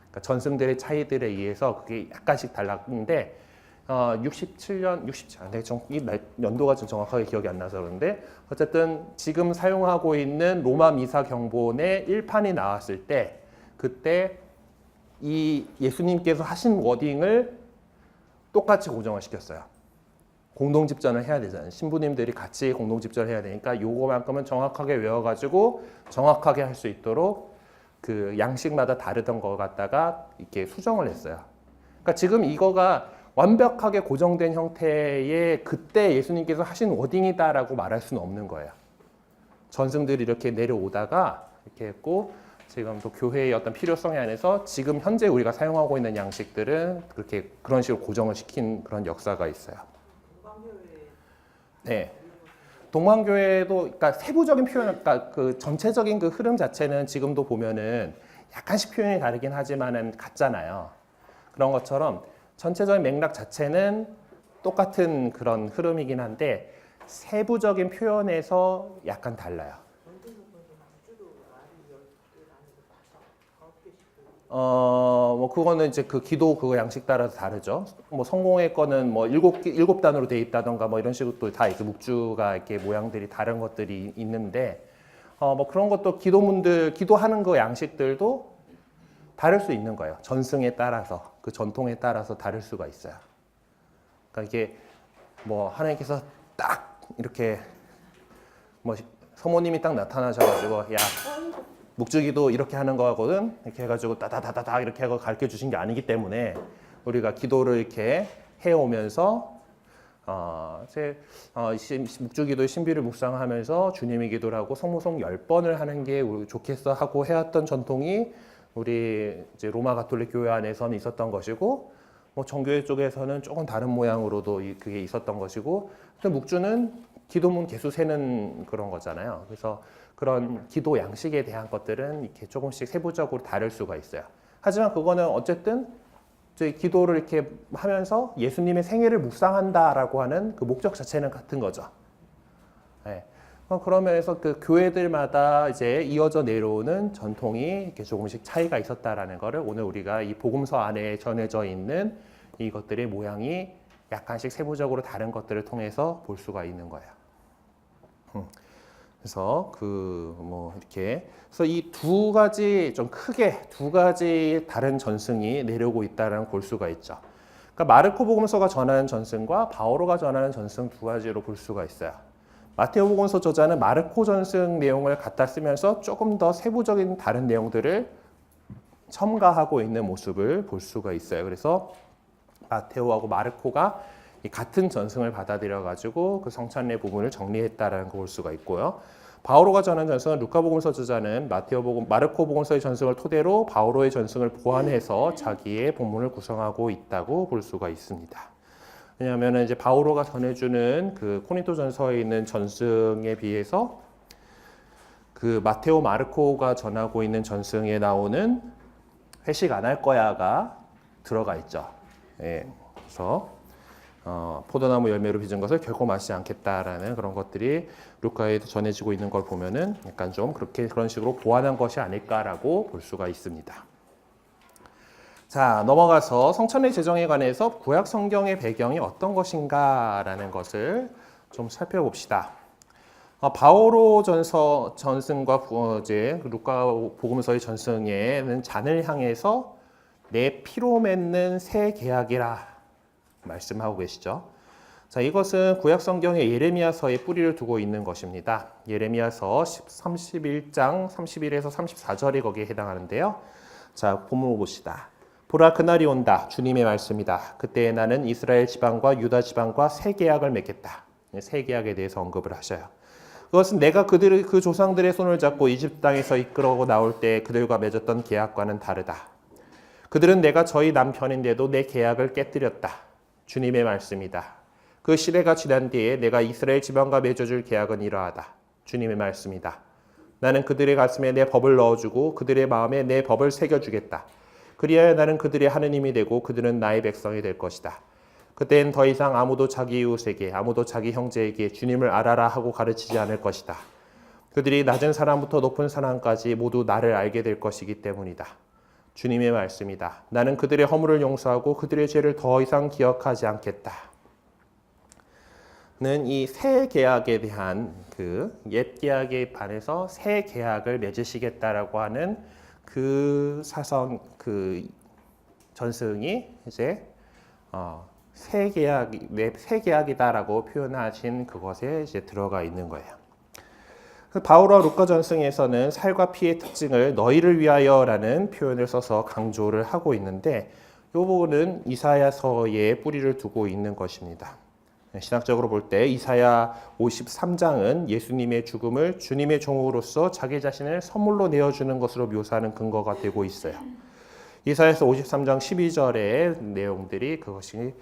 그러니까 전승들의 차이들에 의해서 그게 약간씩 달랐는데 67년, 이 연도가 좀 정확하게 기억이 안 나서 그런데 어쨌든 지금 사용하고 있는 로마 미사 경본의 1판이 나왔을 때 그때 이 예수님께서 하신 워딩을 똑같이 고정을 시켰어요. 공동집전을 해야 되잖아요. 신부님들이 같이 공동집전을 해야 되니까 요거만큼은 정확하게 외워가지고 정확하게 할 수 있도록 그 양식마다 다르던 거 갖다가 이렇게 수정을 했어요. 그러니까 지금 이거가 완벽하게 고정된 형태의 그때 예수님께서 하신 워딩이다라고 말할 수는 없는 거예요. 전승들이 이렇게 내려오다가 이렇게 했고 지금 또 교회의 어떤 필요성에 안에서 지금 현재 우리가 사용하고 있는 양식들은 그렇게 그런 식으로 고정을 시킨 그런 역사가 있어요. 네. 동방교회도 그러니까 세부적인 표현, 그러니까 그 전체적인 그 흐름 자체는 지금도 보면은 약간씩 표현이 다르긴 하지만은 같잖아요. 그런 것처럼 전체적인 맥락 자체는 똑같은 그런 흐름이긴 한데 세부적인 표현에서 약간 달라요. 뭐 그거는 이제 그 기도 그거 양식 따라서 다르죠. 뭐 성공의 거는 뭐 일곱 단으로 돼 있다던가 뭐 이런 식으로 또 다 이렇게 묵주가 이렇게 모양들이 다른 것들이 있는데 뭐 그런 것도 기도문들 기도하는 그 양식들도 다를 수 있는 거예요. 전승에 따라서 그 전통에 따라서 다를 수가 있어요. 그러니까 이게 뭐 하나님께서 딱 이렇게 뭐 서모님이 딱 나타나셔가지고 야 묵주기도 이렇게 하는 거거든 이렇게 해가지고 따다다다다 이렇게 하고 가르쳐 주신 게 아니기 때문에 우리가 기도를 이렇게 해오면서 묵주기도의 신비를 묵상하면서 주님의 기도를 하고 성모송 10번을 하는 게 좋겠어 하고 해왔던 전통이 우리 이제 로마 가톨릭 교회 안에서는 있었던 것이고 뭐 정교회 쪽에서는 조금 다른 모양으로도 그게 있었던 것이고 묵주는 기도문 개수 세는 그런 거잖아요. 그래서 그런 기도 양식에 대한 것들은 이렇게 조금씩 세부적으로 다를 수가 있어요. 하지만 그거는 어쨌든 저희 기도를 이렇게 하면서 예수님의 생애를 묵상한다라고 하는 그 목적 자체는 같은 거죠. 네. 그런 면에서 그 교회들마다 이제 이어져 내려오는 전통이 이렇게 조금씩 차이가 있었다라는 거를 오늘 우리가 이 복음서 안에 전해져 있는 이것들의 모양이 약간씩 세부적으로 다른 것들을 통해서 볼 수가 있는 거예요. 그래서 뭐 이렇게 그래서 이 두 가지 좀 크게 두 가지 다른 전승이 내려오고 있다라는 볼 수가 있죠. 그러니까 마르코 복음서가 전하는 전승과 바오로가 전하는 전승 두 가지로 볼 수가 있어요. 마테오 복음서 저자는 마르코 전승 내용을 갖다 쓰면서 조금 더 세부적인 다른 내용들을 첨가하고 있는 모습을 볼 수가 있어요. 그래서 마테오하고 마르코가 같은 전승을 받아들여 가지고 그 성찬례 부분을 정리했다라는 걸 볼 수가 있고요. 바오로가 전한 전승은 루카복음서 저자는 마르코 복음서의 전승을 토대로 바오로의 전승을 보완해서 자기의 본문을 구성하고 있다고 볼 수가 있습니다. 왜냐하면 이제 바오로가 전해주는 그 코린토전서에 있는 전승에 비해서 그 마테오 마르코가 전하고 있는 전승에 나오는 회식 안 할 거야가 들어가 있죠. 예, 그래서 포도나무 열매로 빚은 것을 결코 마시지 않겠다라는 그런 것들이 루카에 전해지고 있는 걸 보면은 약간 좀 그런 식으로 보완한 것이 아닐까라고 볼 수가 있습니다. 자, 넘어가서 성찬례 제정에 관해서 구약 성경의 배경이 어떤 것인가라는 것을 좀 살펴봅시다. 바오로 전승과 이제 루카 복음서의 전승에는 잔을 향해서 내 피로 맺는 새 계약이라 말씀하고 계시죠. 자, 이것은 구약 성경의 예레미야서에 뿌리를 두고 있는 것입니다. 예레미야서 31장 31에서 34절이 거기에 해당하는데요. 자, 본문 봅시다. 보라, 그날이 온다. 주님의 말씀이다. 그때 나는 이스라엘 지방과 유다 지방과 새 계약을 맺겠다. 새 계약에 대해서 언급을 하셔요. 그것은 내가 그 조상들의 손을 잡고 이집트 땅에서 이끌어 나올 때 그들과 맺었던 계약과는 다르다. 그들은 내가 저희 남편인데도 내 계약을 깨뜨렸다. 주님의 말씀이다. 그 시대가 지난 뒤에 내가 이스라엘 지방과 맺어줄 계약은 이러하다. 주님의 말씀이다. 나는 그들의 가슴에 내 법을 넣어주고 그들의 마음에 내 법을 새겨주겠다. 그리하여 나는 그들의 하느님이 되고 그들은 나의 백성이 될 것이다. 그때는 더 이상 아무도 자기 이웃에게 아무도 자기 형제에게 주님을 알아라 하고 가르치지 않을 것이다. 그들이 낮은 사람부터 높은 사람까지 모두 나를 알게 될 것이기 때문이다. 주님의 말씀이다. 나는 그들의 허물을 용서하고 그들의 죄를 더 이상 기억하지 않겠다. 는 이 새 계약에 대한 그 옛 계약에 반해서 새 계약을 맺으시겠다라고 하는 그 사성 그 전승이 이제 새 계약이다라고 표현하신 그것에 이제 들어가 있는 거예요. 바오로와 루카 전승에서는 살과 피의 특징을 너희를 위하여라는 표현을 써서 강조를 하고 있는데 이 부분은 이사야서에 뿌리를 두고 있는 것입니다. 신학적으로 볼 때 이사야 53장은 예수님의 죽음을 주님의 종으로서 자기 자신을 선물로 내어주는 것으로 묘사하는 근거가 되고 있어요. 이사야서 53장 12절의 내용들이 그것이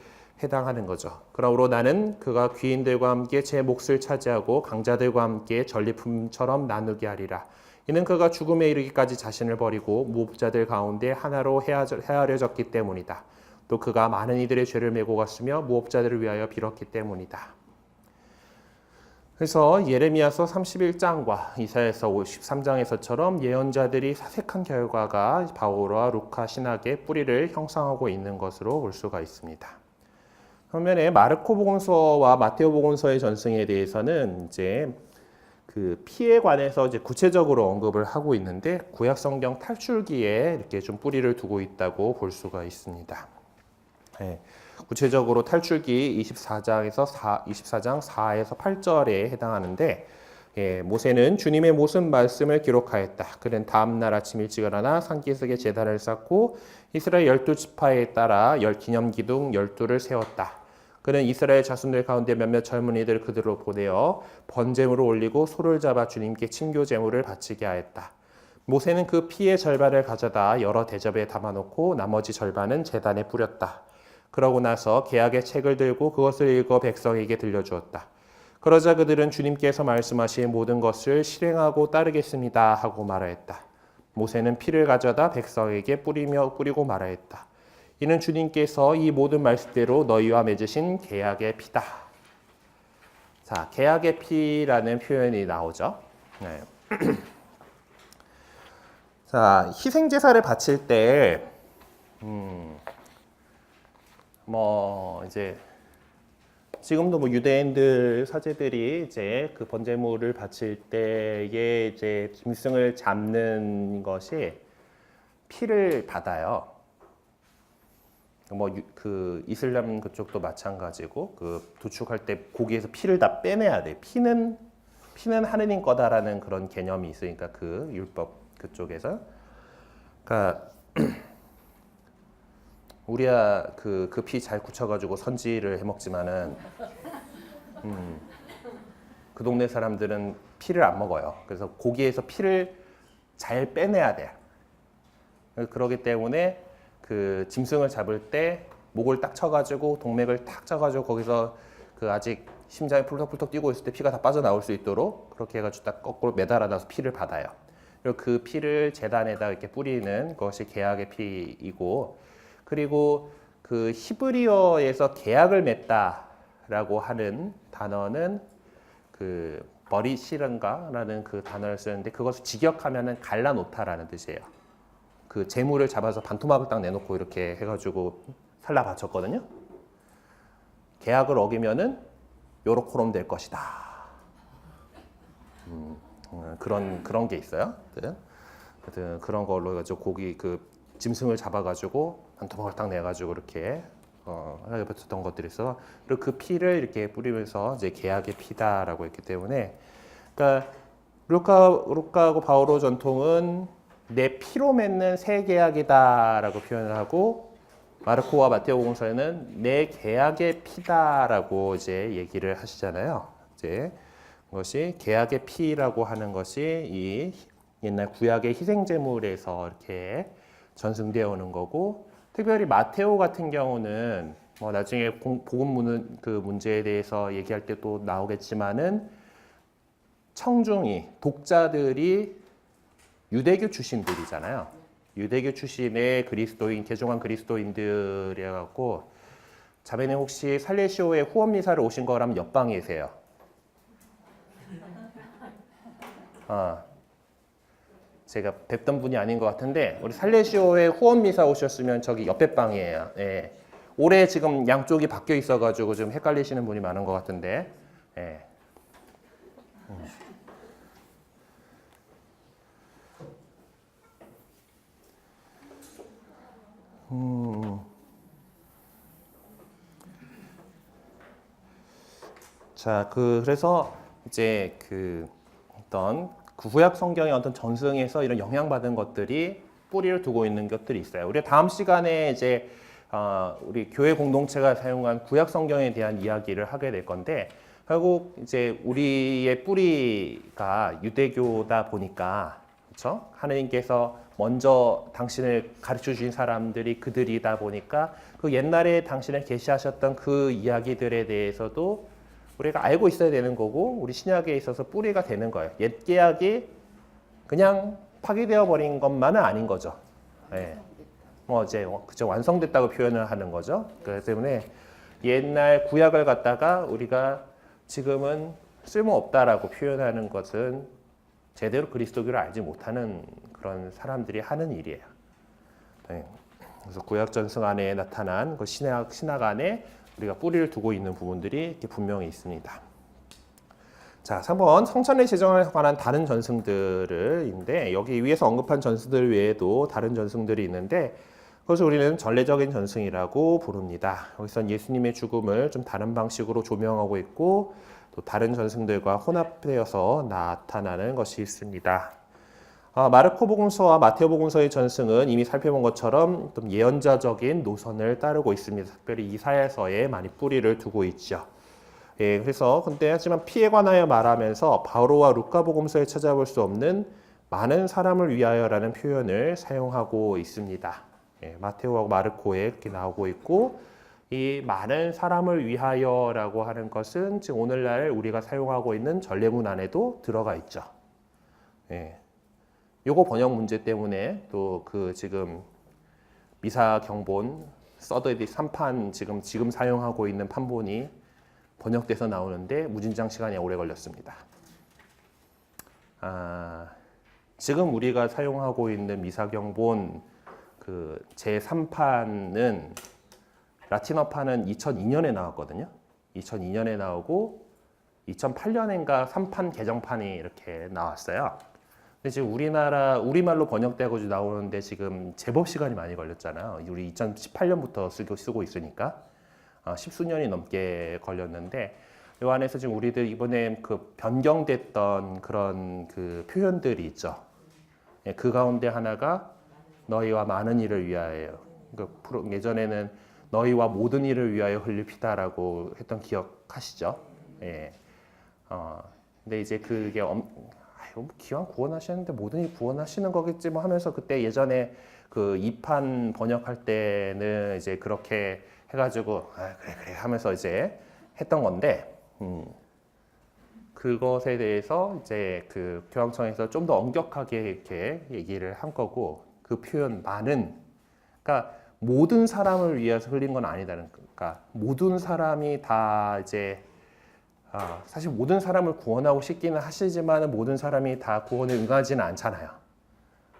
해당하는 거죠. 그러므로 나는 그가 귀인들과 함께 제 몫을 차지하고 강자들과 함께 전리품처럼 나누게 하리라. 이는 그가 죽음에 이르기까지 자신을 버리고 무법자들 가운데 하나로 헤아려졌기 때문이다. 또 그가 많은 이들의 죄를 메고 갔으며 무법자들을 위하여 빌었기 때문이다. 그래서 예레미야서 31장과 이사야서 53장에서처럼 예언자들이 사색한 결과가 바오로와 루카 신학의 뿌리를 형성하고 있는 것으로 볼 수가 있습니다. 반면에 마르코 복음서와 마테오 복음서의 전승에 대해서는 이제 그 피에 관해서 이제 구체적으로 언급을 하고 있는데 구약 성경 탈출기에 이렇게 좀 뿌리를 두고 있다고 볼 수가 있습니다. 네. 구체적으로 탈출기 24장 4에서 8절에 해당하는데 모세는 주님의 모든 말씀을 기록하였다. 그는 다음 날 아침 일찍 일어나 산기슭에 제단을 쌓고 이스라엘 12지파에 따라 기념기둥 12를 세웠다. 그는 이스라엘 자손들 가운데 몇몇 젊은이들 그들로 보내어 번제물을 올리고 소를 잡아 주님께 친교 제물을 바치게 하였다. 모세는 그 피의 절반을 가져다 여러 대접에 담아놓고 나머지 절반은 제단에 뿌렸다. 그러고 나서 계약의 책을 들고 그것을 읽어 백성에게 들려주었다. 그러자 그들은 주님께서 말씀하신 모든 것을 실행하고 따르겠습니다 하고 말하였다. 모세는 피를 가져다 백성에게 뿌리고 말하였다. 이는 주님께서 이 모든 말씀대로 너희와 맺으신 계약의 피다. 자, 계약의 피라는 표현이 나오죠. 네. 자, 희생 제사를 바칠 때 이제 지금도 유대인들 사제들이 이제 그 번제물을 바칠 때에 이제 짐승을 잡는 것이 피를 받아요. 그 이슬람 그쪽도 마찬가지고 그 도축할 때 고기에서 피를 다 빼내야 돼. 피는 하느님 거다라는 그런 개념이 있으니까 그 율법 그쪽에서. 그러니까 우리야 그 피 잘 굳혀가지고 선지를 해먹지만은 그 동네 사람들은 피를 안 먹어요. 그래서 고기에서 피를 잘 빼내야 돼. 그러기 때문에 그 짐승을 잡을 때 목을 딱 쳐가지고 동맥을 탁 쳐가지고 거기서 그 아직 심장이 풀떡풀떡 뛰고 있을 때 피가 다 빠져나올 수 있도록 그렇게 해가지고 딱 거꾸로 매달아놔서 피를 받아요. 그리고 그 피를 제단에다 이렇게 뿌리는 것이 계약의 피이고, 그리고 그 히브리어에서 계약을 맺다라고 하는 단어는 그 버리시른가라는 그 단어를 쓰는데 그것을 직역하면은 갈라놓다라는 뜻이에요. 그 재물을 잡아서 반토막을 딱 내놓고 이렇게 해가지고 살라 바쳤거든요. 계약을 어기면은 요렇게럼 될 것이다. 그런 게 있어요. 하여튼 그런 걸로 해가지고 고기 그 짐승을 잡아가지고 반토막을 딱 내가지고 이렇게 하게 붙였던 것들이 있어. 그리고 그 피를 이렇게 뿌리면서 이제 계약의 피다라고 했기 때문에, 그러니까 루카하고 바오로 전통은 내 피로 맺는 새 계약이다라고 표현을 하고, 마르코와 마테오 복음서에는 내 계약의 피다라고 이제 얘기를 하시잖아요. 이제 그것이 계약의 피라고 하는 것이 이 옛날 구약의 희생 제물에서 이렇게 전승되어 오는 거고, 특별히 마테오 같은 경우는 나중에 복음 그 문제에 대해서 얘기할 때 또 나오겠지만은 청중이 독자들이 유대교 출신들이잖아요. 유대교 출신의 그리스도인, 개종한 그리스도인들이라 갖고, 자매님 혹시 살레시오에 후원 미사를 오신 거라면 옆방이세요. 제가 뵙던 분이 아닌 것 같은데 우리 살레시오에 후원 미사 오셨으면 저기 옆에 방이에요. 예. 올해 지금 양쪽이 바뀌어 있어가지고 좀 헷갈리시는 분이 많은 것 같은데. 예. 자, 그래서 이제 그 어떤 구약 성경의 어떤 전승에서 이런 영향받은 것들이 뿌리를 두고 있는 것들이 있어요. 우리가 다음 시간에 이제 우리 교회 공동체가 사용한 구약 성경에 대한 이야기를 하게 될 건데 결국 이제 우리의 뿌리가 유대교다 보니까 그렇죠? 하느님께서 먼저 당신을 가르쳐 주신 사람들이 그들이다 보니까 그 옛날에 당신을 계시하셨던 그 이야기들에 대해서도 우리가 알고 있어야 되는 거고 우리 신약에 있어서 뿌리가 되는 거예요. 옛 계약이 그냥 파기되어 버린 것만은 아닌 거죠. 예. 뭐 이제 그저 완성됐다고 표현을 하는 거죠. 그렇기 때문에 옛날 구약을 갖다가 우리가 지금은 쓸모없다라고 표현하는 것은 제대로 그리스도교를 알지 못하는 그런 사람들이 하는 일이에요. 네. 그래서 구약 전승 안에 나타난 그 신약 안에 우리가 뿌리를 두고 있는 부분들이 이렇게 분명히 있습니다. 자, 3번 성찬례 제정에 관한 다른 전승들인데 여기 위에서 언급한 전승들 외에도 다른 전승들이 있는데 그것을 우리는 전례적인 전승이라고 부릅니다. 여기서 예수님의 죽음을 좀 다른 방식으로 조명하고 있고 또 다른 전승들과 혼합되어서 나타나는 것이 있습니다. 마르코복음서와 마테오복음서의 전승은 이미 살펴본 것처럼 좀 예언자적인 노선을 따르고 있습니다. 특별히 이사야서에 많이 뿌리를 두고 있죠. 예, 그래서 근데 하지만 피에 관하여 말하면서 바오로와 루카복음서에 찾아볼 수 없는 많은 사람을 위하여라는 표현을 사용하고 있습니다. 예, 마테오하고 마르코에 그렇게 나오고 있고 이 많은 사람을 위하여라고 하는 것은 지금 오늘날 우리가 사용하고 있는 전례문 안에도 들어가 있죠. 예. 요거 번역 문제 때문에 또 그 지금 미사 경본 서드 에디 3판 지금 사용하고 있는 판본이 번역돼서 나오는데 무진장 시간이 오래 걸렸습니다. 지금 우리가 사용하고 있는 미사 경본 그 제3판은 라틴어판은 2002년에 나왔거든요. 2002년에 나오고 2008년인가 3판 개정판이 이렇게 나왔어요. 근데 지금 우리말로 번역되고 나오는데 지금 제법 시간이 많이 걸렸잖아요. 우리 2018년부터 쓰고 있으니까 10수년이 넘게 걸렸는데 이 안에서 지금 우리들 이번에 그 변경됐던 그런 그 표현들이 있죠. 그 가운데 하나가 너희와 많은 일을 위하여. 예전에는 너희와 모든 일을 위하여 흘릴 피다라고 했던 기억하시죠? 예. 근데 이제 그게 기왕 구원하시는데 모든 일 구원하시는 거겠지 뭐 하면서 그때 예전에 그 2판 번역할 때는 이제 그렇게 해가지고 그래 하면서 이제 했던 건데 그것에 대해서 이제 그 교황청에서 좀 더 엄격하게 이렇게 얘기를 한 거고 그 표현 많은 그러니까 모든 사람을 위해서 흘린 건 아니다는 그러니까 모든 사람이 다 이제 사실 모든 사람을 구원하고 싶기는 하시지만 모든 사람이 다 구원에 응하지는 않잖아요.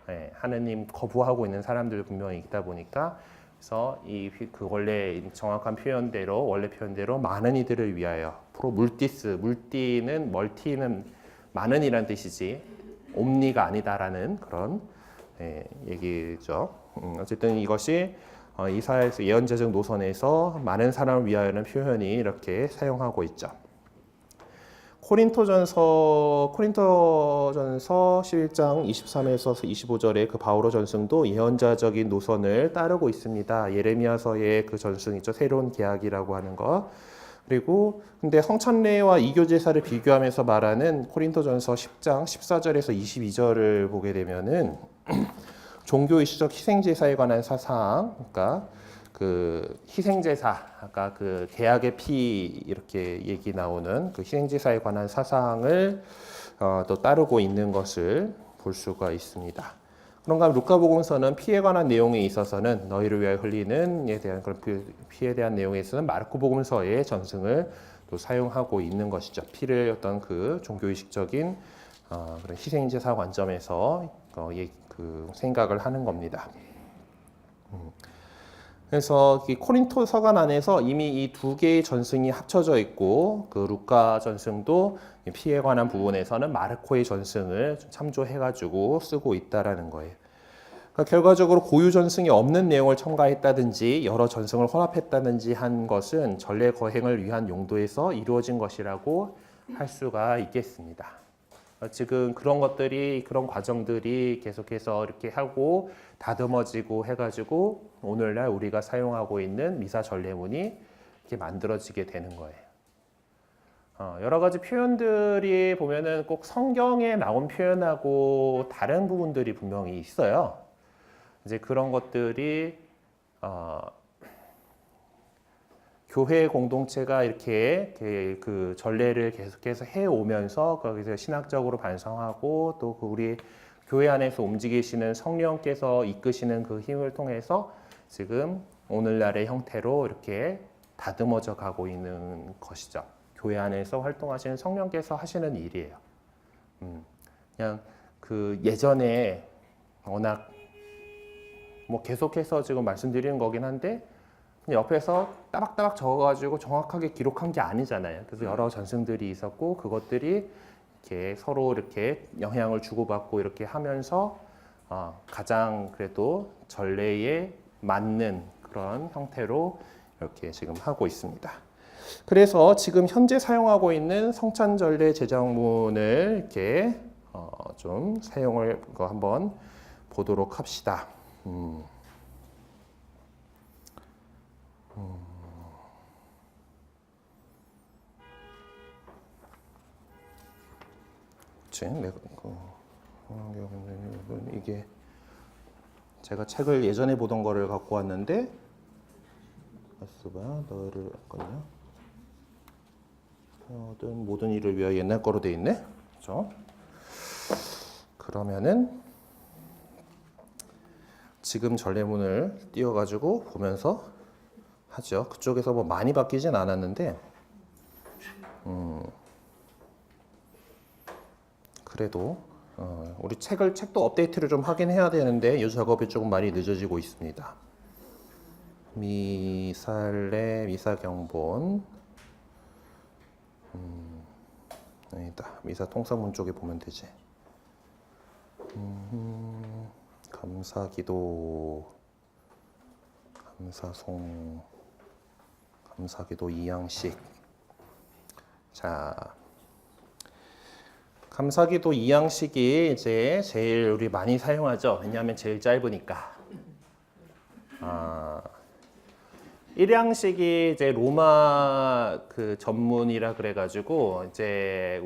네, 하느님 거부하고 있는 사람들 분명히 있다 보니까 그래서 그 원래 정확한 표현대로 원래 표현대로 많은 이들을 위하여 프로 물티스 물티는 멀티는 많은이란 뜻이지 옴니가 아니다라는 그런 얘기죠. 어쨌든 이것이 이사야에서 예언자적 노선에서 많은 사람을 위하여는 표현이 이렇게 사용하고 있죠. 코린토전서 11장 23에서 25절의 그 바오로 전승도 예언자적인 노선을 따르고 있습니다. 예레미야서의 그 전승이죠. 새로운 계약이라고 하는 것. 그리고 근데 성찬례와 이교제사를 비교하면서 말하는 코린토전서 10장 14절에서 22절을 보게 되면은 종교의식적 희생제사에 관한 사상, 그러니까 그 희생제사, 아까 그 계약의 피 이렇게 얘기 나오는 그 희생제사에 관한 사상을 또 따르고 있는 것을 볼 수가 있습니다. 그런가 하면 루카복음서는 피에 관한 내용에 있어서는 너희를 위하여 흘리는에 대한 그런 피에 대한 내용에 있어서는 마르코복음서의 전승을 또 사용하고 있는 것이죠. 피를 어떤 그 종교의식적인 그런 희생제사 관점에서 그 생각을 하는 겁니다. 그래서 이 코린토 서간 안에서 이미 이 두 개의 전승이 합쳐져 있고 그 루카 전승도 피에 관한 부분에서는 마르코의 전승을 참조해가지고 쓰고 있다라는 거예요. 그러니까 결과적으로 고유 전승이 없는 내용을 첨가했다든지 여러 전승을 혼합했다든지 한 것은 전례 거행을 위한 용도에서 이루어진 것이라고 할 수가 있겠습니다. 지금 그런 것들이 그런 과정들이 계속해서 이렇게 하고 다듬어지고 해가지고 오늘날 우리가 사용하고 있는 미사 전례문이 이렇게 만들어지게 되는 거예요. 여러 가지 표현들이 보면은 꼭 성경에 나온 표현하고 다른 부분들이 분명히 있어요. 이제 그런 것들이 교회 공동체가 이렇게 그 전례를 계속해서 해오면서 거기서 신학적으로 반성하고 또 우리 교회 안에서 움직이시는 성령께서 이끄시는 그 힘을 통해서 지금 오늘날의 형태로 이렇게 다듬어져 가고 있는 것이죠. 교회 안에서 활동하시는 성령께서 하시는 일이에요. 그냥 그 예전에 워낙 뭐 계속해서 지금 말씀드리는 거긴 한데 옆에서 따박따박 적어가지고 정확하게 기록한 게 아니잖아요. 그래서 여러 전승들이 있었고 그것들이 이렇게 서로 이렇게 영향을 주고받고 이렇게 하면서 가장 그래도 전례에 맞는 그런 형태로 이렇게 지금 하고 있습니다. 그래서 지금 현재 사용하고 있는 성찬전례 제정문을 이렇게 좀 사용을 한번 보도록 합시다. 내가 이게 제가 책을 예전에 보던 거를 갖고 왔는데 아스바 너를 했거든요. 모든 일을 위하여 옛날 거로 돼 있네. 그렇죠? 그러면은 지금 전례문을 띄워가지고 보면서 하죠. 그쪽에서 뭐 많이 바뀌진 않았는데 그래도 우리 책도 업데이트를 좀 하긴 해야 되는데 이 작업이 조금 많이 늦어지고 있습니다. 미살레 미사경본 아니다. 미사 통성문 쪽에 보면 되지. 감사기도 감사송 감사기도 이양식. 자, 감사기도 이양식이 이제 제일 우리 많이 사용하죠. 왜냐하면 제일 짧으니까. 1양식이 이제 로마 그 전문이라 그래가지고 이제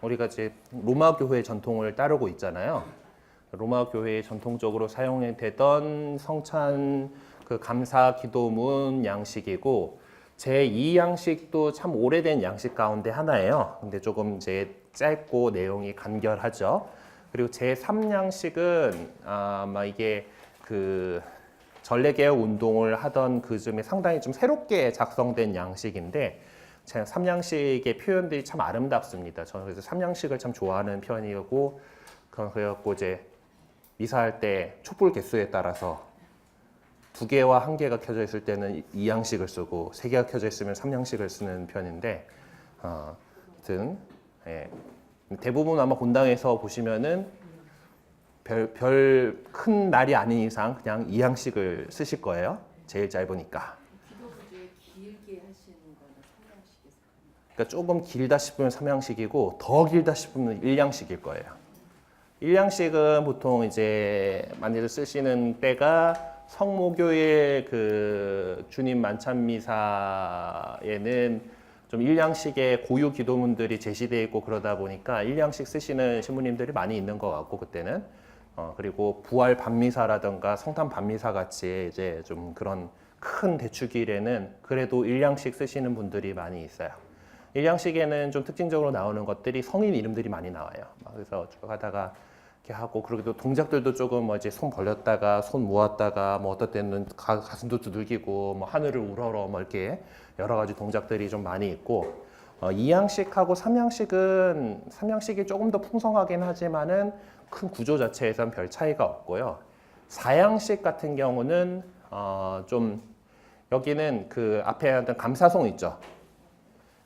우리가 이제 로마 교회 전통을 따르고 있잖아요. 로마 교회에 전통적으로 사용되던 성찬 그 감사 기도문 양식이고 제2양식도 참 오래된 양식 가운데 하나예요. 근데 조금 이제 짧고 내용이 간결하죠. 그리고 제3양식은 아마 이게 그 전례개혁 운동을 하던 그 즈음에 상당히 좀 새롭게 작성된 양식인데 제 3양식의 표현들이 참 아름답습니다. 저는 그래서 3양식을 참 좋아하는 편이고 그래갖고 이제 미사할 때 촛불 개수에 따라서 2개와 1개가 켜져 있을 때는 2양식을 쓰고 3개가 켜져 있으면 3양식을 쓰는 편인데 하여튼 대부분 아마 본당에서 보시면은 별 큰 날이 아닌 이상 그냥 2양식을 쓰실 거예요. 제일 짧으니까. 기도부에 길게 하시는 거는 3양식에서. 그러니까 조금 길다 싶으면 3양식이고 더 길다 싶으면 1양식일 거예요. 1양식은 보통 이제 많이들 쓰시는 때가 성모교의 그 주님 만찬 미사에는 좀 1양식의 고유 기도문들이 제시되어 있고 그러다 보니까 1양식 쓰시는 신부님들이 많이 있는 것 같고 그때는 그리고 부활 밤미사라든가 성탄 밤미사 같이 이제 좀 그런 큰 대축일에는 그래도 1양식 쓰시는 분들이 많이 있어요. 1양식에는 좀 특징적으로 나오는 것들이 성인 이름들이 많이 나와요. 그래서 쭉 하다가 이렇게 하고 그리고 동작들도 조금 뭐 이제 손 벌렸다가 손 모았다가 뭐 어떨 때는 가슴도 두들기고 뭐 하늘을 우러러 뭐 이렇게 여러 가지 동작들이 좀 많이 있고 2양식하고 3양식이 조금 더 풍성하긴 하지만은 큰 구조 자체에선 별 차이가 없고요. 4양식 같은 경우는 좀 여기는 그 앞에 하던 감사송 있죠.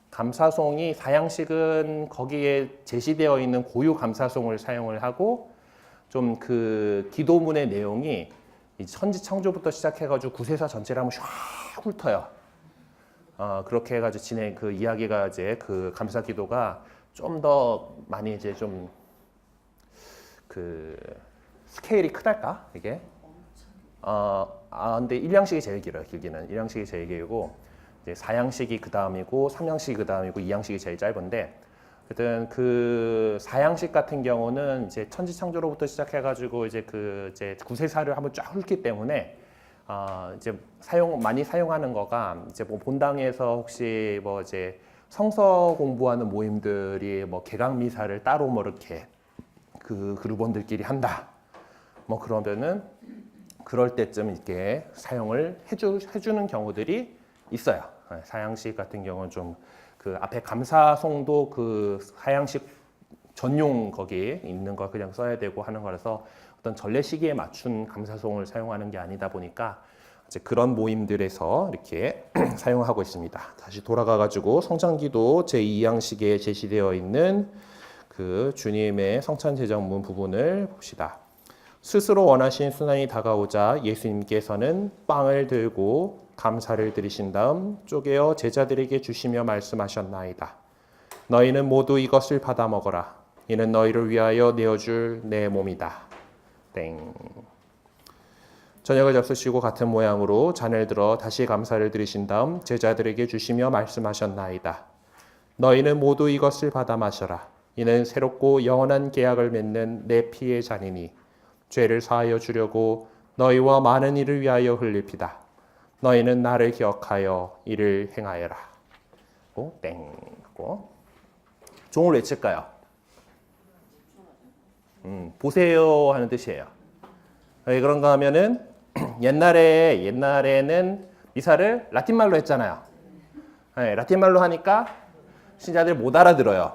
감사송이 4양식은 거기에 제시되어 있는 고유 감사송을 사용을 하고 좀 그 기도문의 내용이 천지 창조부터 시작해가지고 구세사 전체를 한번 쫙 훑어요. 그렇게 해가지고 그 이야기가 이제 그 감사 기도가 좀 더 많이 이제 좀 그 스케일이 크달까 이게? 근데 1양식이 제일 길어요. 길기는 1양식이 제일 길고 이제 4양식이 그 다음이고 3양식이 그 다음이고 2양식이 제일 짧은데, 하여튼 그 4양식 같은 경우는 이제 천지창조로부터 시작해가지고 이제 이제 구세사를 한번 쫙 훑기 때문에 이제 많이 사용하는 거가 이제 뭐 본당에서 혹시 뭐 이제 성서 공부하는 모임들이 뭐 개강미사를 따로 뭐 이렇게 그 그루본들끼리 한다. 뭐 그러면은 그럴 때쯤 이렇게 사용을 해주는 경우들이 있어요. 사양식 같은 경우는 좀 그 앞에 감사송도 그 사양식 전용 거기에 있는 거 그냥 써야 되고 하는 거라서 어떤 전래 시기에 맞춘 감사송을 사용하는 게 아니다 보니까 이제 그런 모임들에서 이렇게 사용하고 있습니다. 다시 돌아가가지고 성찬기도 제2양식에 제시되어 있는 그 주님의 성찬제정문 부분을 봅시다. 스스로 원하신 순환이 다가오자 예수님께서는 빵을 들고 감사를 드리신 다음 쪼개어 제자들에게 주시며 말씀하셨나이다. 너희는 모두 이것을 받아 먹어라. 이는 너희를 위하여 내어줄 내 몸이다. 땡. 저녁을 잡수시고 같은 모양으로 잔을 들어 다시 감사를 드리신 다음 제자들에게 주시며 말씀하셨나이다. 너희는 모두 이것을 받아 마셔라. 이는 새롭고 영원한 계약을 맺는 내 피의 잔이니 죄를 사하여 주려고 너희와 많은 이를 위하여 흘릴 피다. 너희는 나를 기억하여 이를 행하여라. 땡 하고 종을 외칠까요? 보세요 하는 뜻이에요. 왜 그런가 하면은 옛날에는 미사를 라틴말로 했잖아요. 네, 라틴말로 하니까 신자들이 못 알아들어요.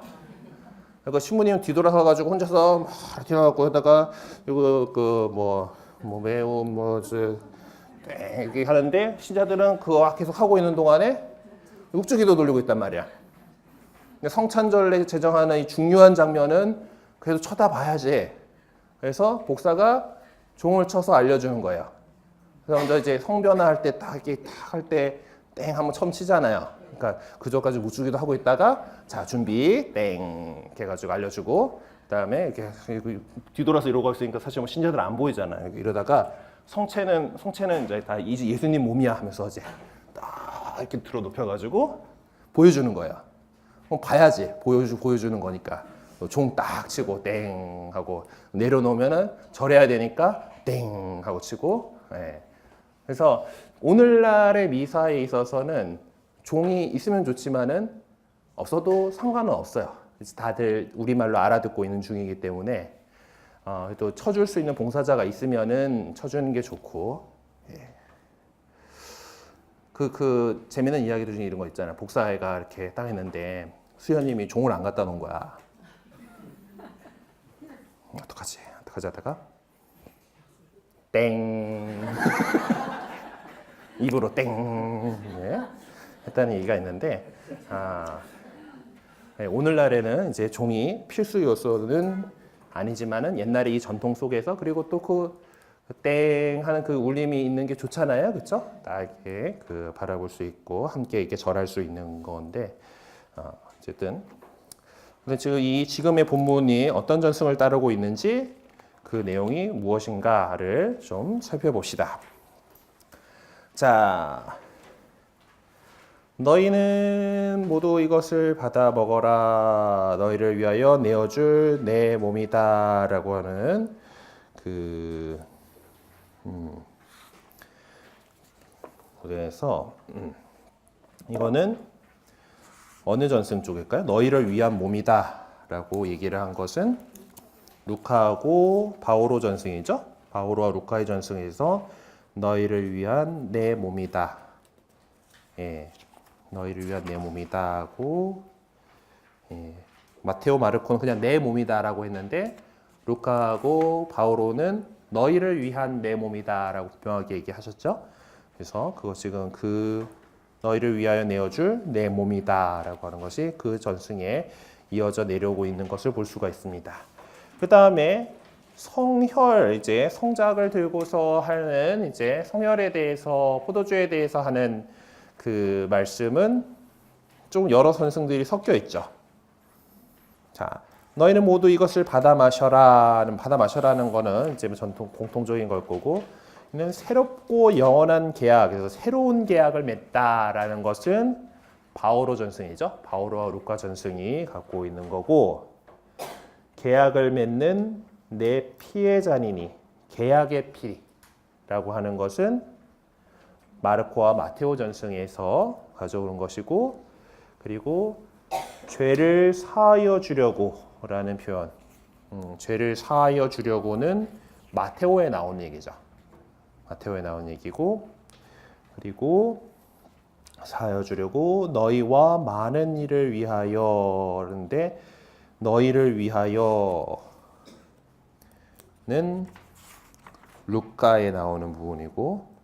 그러니까 신부님 뒤돌아서 가지고 혼자서 막 라틴어 갖고 하다가 이거 매우 이렇게 하는데 신자들은 그거 계속 하고 있는 동안에 육주기도 돌리고 있단 말이야. 성찬절에 제정하는 이 중요한 장면은 그래도 쳐다봐야지. 그래서 복사가 종을 쳐서 알려주는 거예요. 그래서 먼저 이제 성변화할 때 딱 이렇게 딱 할 때 땡 한번 처음 치잖아요. 그러니까 그전까지 묵주기도 하고 있다가 자 준비 땡 이렇게 해가지고 알려주고 그다음에 이렇게 뒤돌아서 이러고 있으니까 사실 뭐 신자들 안 보이잖아요. 이러다가 성체는 이제 다 예수님 몸이야 하면서 이제 딱 이렇게 들어 높여가지고 보여주는 거예요. 봐야지 보여주는 거니까 종 딱 치고 땡 하고 내려놓으면은 절해야 되니까 땡 하고 치고. 예. 그래서 오늘날의 미사에 있어서는 종이 있으면 좋지만은 없어도 상관은 없어요. 다들 우리말로 알아듣고 있는 중이기 때문에 또 쳐줄 수 있는 봉사자가 있으면은 쳐주는 게 좋고. 예. 그 재미있는 이야기들 중에 이런 거 있잖아요. 복사회가 이렇게 딱 했는데 수녀님이 종을 안 갖다 놓은 거야. 어떡하지 하다가 땡 입으로 땡 네. 했다는 얘기가 있는데 네, 오늘날에는 이제 종이 필수 요소는 아니지만은 옛날에 이 전통 속에서 그리고 또 그 땡 하는 그 울림이 있는 게 좋잖아요, 그렇죠? 딱 이렇게 바라볼 수 있고 함께 이렇게 절할 수 있는 건데 어쨌든 지금의 본문이 어떤 전승을 따르고 있는지 그 내용이 무엇인가를 좀 살펴봅시다. 자, 너희는 모두 이것을 받아 먹어라. 너희를 위하여 내어줄 내 몸이다라고 하는 그래서 이거는 어느 전승 쪽일까요? 너희를 위한 몸이다라고 얘기를 한 것은 루카하고 바오로 전승이죠. 바오로와 루카의 전승에서 너희를 위한 내 몸이다. 예, 너희를 위한 내 몸이다 하고 마테오 마르코는 그냥 내 몸이다라고 했는데 루카하고 바오로는 너희를 위한 내 몸이다라고 분명하게 얘기하셨죠. 그래서 그거 지금 너희를 위하여 내어줄 내 몸이다라고 하는 것이 그 전승에 이어져 내려오고 있는 것을 볼 수가 있습니다. 그 다음에 성혈, 이제 성작을 들고서 하는 이제 성혈에 대해서 포도주에 대해서 하는 그 말씀은 좀 여러 선승들이 섞여 있죠. 자, 너희는 모두 이것을 받아 마셔라는 받아 마셔라는 거는 이제 전통 공통적인 걸 거고, 이는 새롭고 영원한 계약, 그래서 새로운 계약을 맺다라는 것은 바오로 전승이죠. 바오로와 루카 전승이 갖고 있는 거고, 계약을 맺는 내 피의 잔이니 계약의 피라고 하는 것은 마르코와 마테오 전승에서 가져오는 것이고, 그리고 죄를 사하여 주려고 라는 표현, 죄를 사하여 주려고는 마테오에 나온 얘기죠. 마테오에 나온 얘기고, 그리고 사하여 주려고 너희와 많은 일을 위하여 그런데 너희를 위하여는 루카에 나오는 부분이고,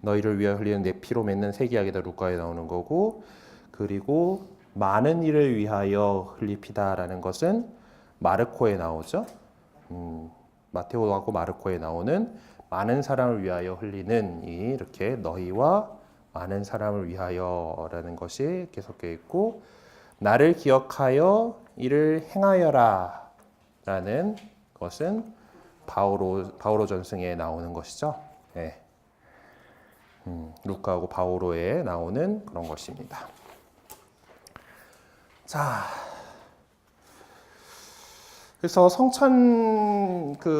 너희를 위하여 흘리는 내 피로 맺는 새 계약이다 루카에 나오는 거고, 그리고 많은 일을 위하여 흘릴 피다라는 것은 마르코에 나오죠. 마테오하고 마르코에 나오는 많은 사람을 위하여 흘리는 이 이렇게 너희와 많은 사람을 위하여라는 것이 이렇게 섞여 있고, 나를 기억하여 이를 행하여라라는 것은 바오로 전승에 나오는 것이죠. 네. 루카하고 바오로에 나오는 그런 것입니다. 자, 그래서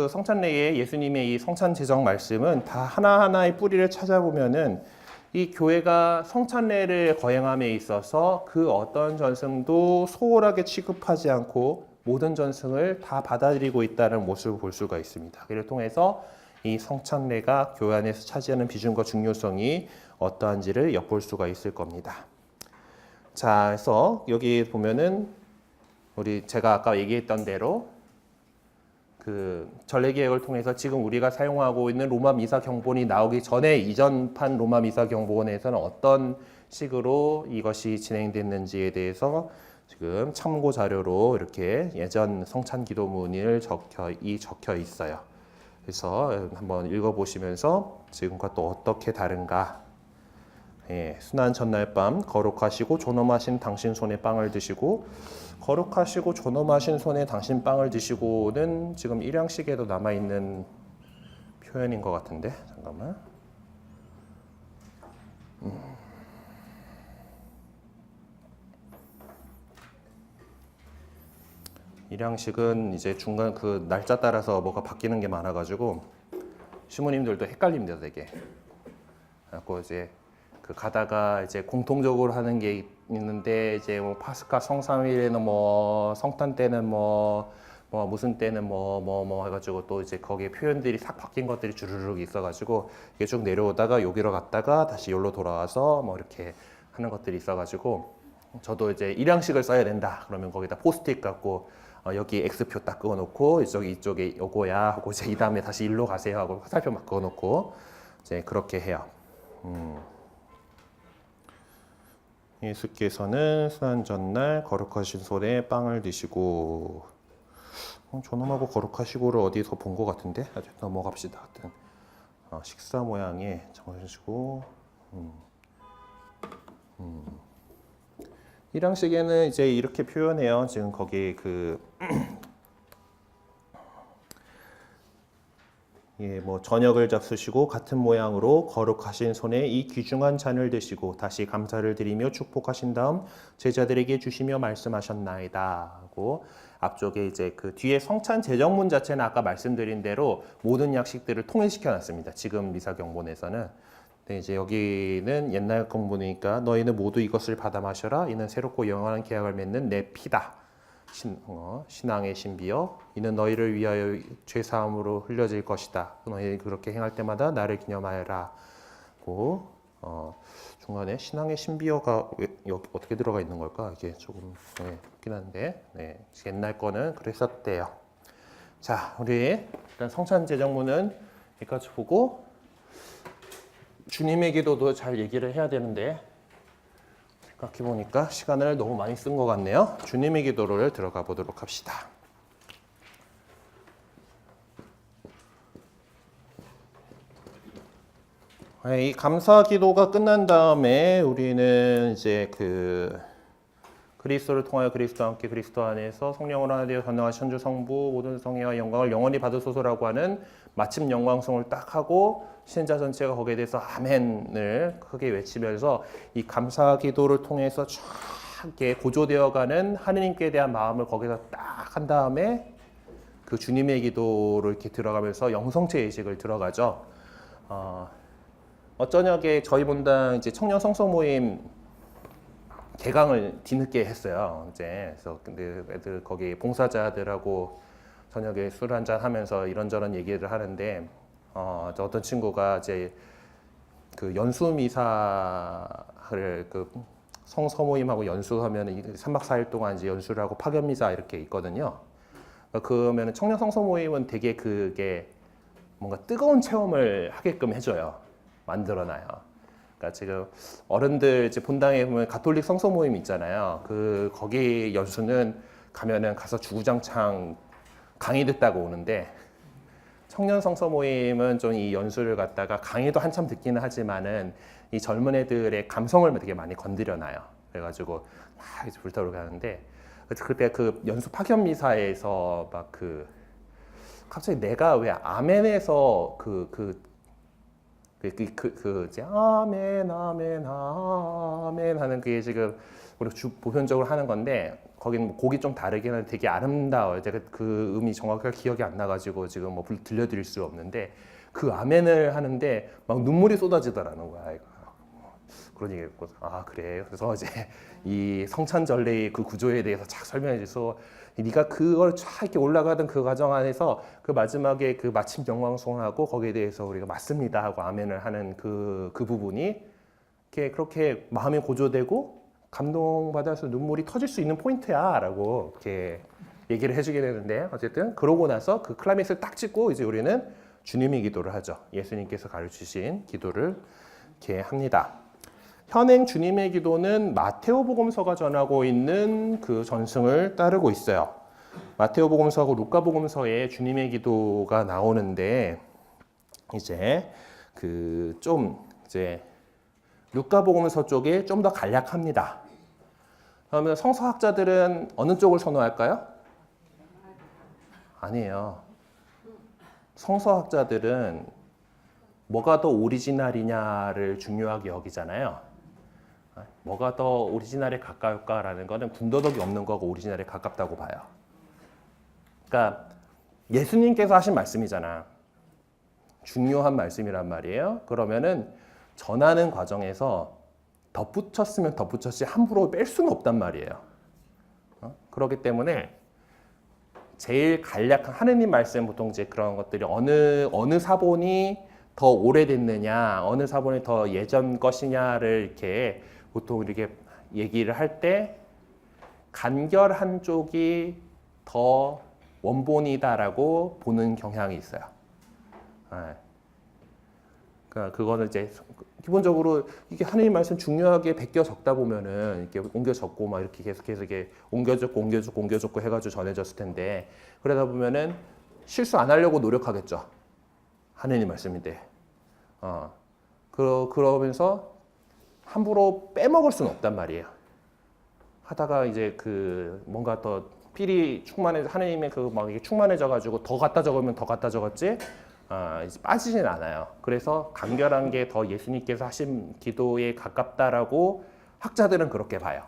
성찬례의 예수님의 이 성찬 제정 말씀은 다 하나하나의 뿌리를 찾아보면은 이 교회가 성찬례를 거행함에 있어서 그 어떤 전승도 소홀하게 취급하지 않고 모든 전승을 다 받아들이고 있다는 모습을 볼 수가 있습니다. 그를 통해서 이 성찬례가 교회 안에서 차지하는 비중과 중요성이 어떠한지를 엿볼 수가 있을 겁니다. 자, 그래서 여기 보면은 제가 아까 얘기했던 대로 그 전례개혁을 통해서 지금 우리가 사용하고 있는 로마 미사 경본이 나오기 전에 이전판 로마 미사 경본에서는 어떤 식으로 이것이 진행됐는지에 대해서 지금 참고 자료로 이렇게 예전 성찬 기도문을 적혀 있어요. 그래서 한번 읽어보시면서 지금과 또 어떻게 다른가. 예, 순환 전날 밤 거룩하시고 존엄하신 당신 손에 빵을 드시고, 거룩하시고 존엄하신 손에 당신 빵을 드시고는 지금 일양식에도 남아있는 표현인 것 같은데 잠깐만. 일양식은 이제 중간 그 날짜 따라서 뭐가 바뀌는 게 많아가지고 시모님들도 헷갈립니다, 되게. 그래서 이제 그 가다가 이제 공통적으로 하는 게 있는데, 이제 뭐 파스카 성삼일에는 뭐 성탄 때는 뭐 무슨 때는 뭐 해가지고 또 이제 거기에 표현들이 싹 바뀐 것들이 주르륵 있어가지고 이게 쭉 내려오다가 여기로 갔다가 다시 여기로 돌아와서 뭐 이렇게 하는 것들이 있어가지고, 저도 이제 일양식을 써야 된다 그러면 거기다 포스트잇 갖고 여기 X표 딱 그어놓고 이쪽에 요거야 하고 이제 이 다음에 다시 일로 가세요 하고 화살표 막 그어놓고 이제 그렇게 해요. 예수께서는 순환 전날 거룩하신 손에 빵을 드시고, 존엄하고 거룩하시고를 어디서 본 것 같은데 넘어갑시다. 하여튼 식사 모양에 정하시고, 일양식에는 이제 이렇게 표현해요. 지금 거기 예, 뭐 저녁을 잡수시고 같은 모양으로 거룩하신 손에 이 귀중한 잔을 드시고 다시 감사를 드리며 축복하신 다음 제자들에게 주시며 말씀하셨나이다 하고, 앞쪽에 이제 그 뒤에 성찬 제정문 자체는 아까 말씀드린 대로 모든 약식들을 통일시켜 놨습니다. 지금 미사 경본에서는. 근데 이제 여기는 옛날 경본이니까 너희는 모두 이것을 받아 마셔라. 이는 새롭고 영원한 계약을 맺는 내 피다. 신앙의 신비여, 이는 너희를 위하여 죄사함으로 흘려질 것이다. 너희 그렇게 행할 때마다 나를 기념하여라. 고 중간에 신앙의 신비여가 여기 어떻게 들어가 있는 걸까? 이게 조금 웃긴 한데, 네, 옛날 거는 그랬었대요. 자, 우리 일단 성찬 제정문은 여기까지 보고 주님의 기도도 잘 얘기를 해야 되는데 생각해보니까 시간을 너무 많이 쓴 것 같네요. 주님의 기도를 들어가 보도록 합시다. 이 감사 기도가 끝난 다음에 우리는 이제 그 그리스도를 통하여 그리스도와 함께 그리스도 안에서 성령으로 하나 되어 전능하신 천주 성부 모든 성의와 영광을 영원히 받으소서라고 하는 마침 영광송을 딱 하고 신자 전체가 거기에 대해서 아멘을 크게 외치면서 이 감사 기도를 통해서 쫙 이렇게 고조되어가는 하느님께 대한 마음을 거기서 딱 한 다음에 그 주님의 기도를 이렇게 들어가면서 영성체 의식을 들어가죠. 어저녁에 저희 본당 이제 청년 성서 모임 개강을 뒤늦게 했어요. 이제 그래서 근데 애들 거기 봉사자들하고 저녁에 술 한잔 하면서 이런저런 얘기를 하는데 저 어떤 친구가 이제 그 연수 미사를 그 성서 모임하고 연수하면 3박 4일 동안 이제 연수를 하고 파견 미사 이렇게 있거든요. 그러면 청년 성서 모임은 되게 그게 뭔가 뜨거운 체험을 하게끔 해줘요. 만들어놔요. 그러니까 지금 어른들 이제 본당에 보면 가톨릭 성서 모임 있잖아요. 그 거기 연수는 가면은 가서 주구장창 강의 듣다고 오는데 청년 성서 모임은 좀 이 연수를 갖다가 강의도 한참 듣기는 하지만은 이 젊은 애들의 감성을 되게 많이 건드려놔요. 그래가지고 막 이제 불타오르게 하는데 그때 그 연수 파견 미사에서 막 그 갑자기 내가 왜 아멘에서 이제 아멘 아멘 아멘 하는 그게 지금 우리 보편적으로 하는 건데 거기는 뭐 곡이 좀 다르긴 한데 되게 아름다워요. 제가 그 음이 정확하게 기억이 안 나가지고 지금 뭐 들려드릴 수 없는데 그 아멘을 하는데 막 눈물이 쏟아지더라는 거야. 이거. 그런 얘기했고 그래. 그래서 이제 이 성찬절레의 그 구조에 대해서 착 설명해 줘서 네가 그걸 쫙 이렇게 올라가던 그 과정 안에서 그 마지막에 그 마침 영광송하고 거기에 대해서 우리가 맞습니다 하고 아멘을 하는 그 부분이 이렇게 그렇게 마음이 고조되고 감동받아서 눈물이 터질 수 있는 포인트야라고 이렇게 얘기를 해주게 되는데 어쨌든 그러고 나서 그 클라이맥스를 딱 찍고 이제 우리는 주님의 기도를 하죠. 예수님께서 가르치신 기도를 이렇게 합니다. 현행 주님의 기도는 마테오복음서가 전하고 있는 그 전승을 따르고 있어요. 마테오복음서하고 루카복음서에 주님의 기도가 나오는데 이제 그 좀 이제 루카복음서 쪽에 좀 더 간략합니다. 그러면 성서학자들은 어느 쪽을 선호할까요? 아니에요. 성서학자들은 뭐가 더 오리지널이냐를 중요하게 여기잖아요. 뭐가 더 오리지널에 가까울까라는 거는 군더더기 없는 거가 오리지널에 가깝다고 봐요. 그러니까 예수님께서 하신 말씀이잖아. 중요한 말씀이란 말이에요. 그러면은 전하는 과정에서 덧붙였으면 덧붙였지 함부로 뺄 수는 없단 말이에요. 그렇기 때문에 제일 간략한 하느님 말씀 보통 이제 그런 것들이 어느 사본이 더 오래됐느냐, 어느 사본이 더 예전 것이냐를 이렇게 보통 이렇게 얘기를 할 때 간결한 쪽이 더 원본이다라고 보는 경향이 있어요. 그러니까 그거는 이제 기본적으로 이게 하느님 말씀 중요하게 베껴 적다 보면은 이렇게 옮겨 적고 막 이렇게 계속해서 이게 옮겨 적고 해가지고 전해졌을 텐데 그러다 보면은 실수 안 하려고 노력하겠죠. 하느님 말씀인데. 그러면서 함부로 빼먹을 수는 없단 말이에요. 하다가 이제 그 뭔가 더 필이 하느님의 그 막 이게 충만해져가지고 더 갖다 적으면 더 갖다 적었지, 이제 빠지진 않아요. 그래서 간결한 게 더 예수님께서 하신 기도에 가깝다라고 학자들은 그렇게 봐요.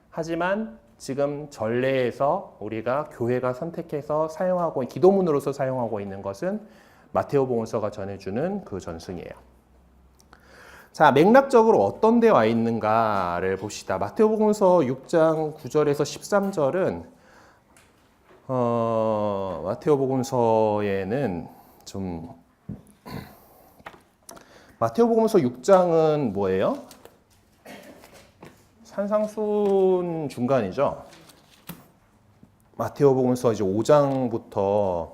하지만 지금 전례에서 우리가 교회가 선택해서 사용하고 기도문으로서 사용하고 있는 것은 마테오복음서가 전해주는 그 전승이에요. 자, 맥락적으로 어떤 데 와 있는가를 봅시다. 마테오복음서 6장 9절에서 13절은 마테오복음서에는 좀 마테오복음서 6장은 뭐예요? 산상순 중간이죠. 마테오복음서 이제 5장부터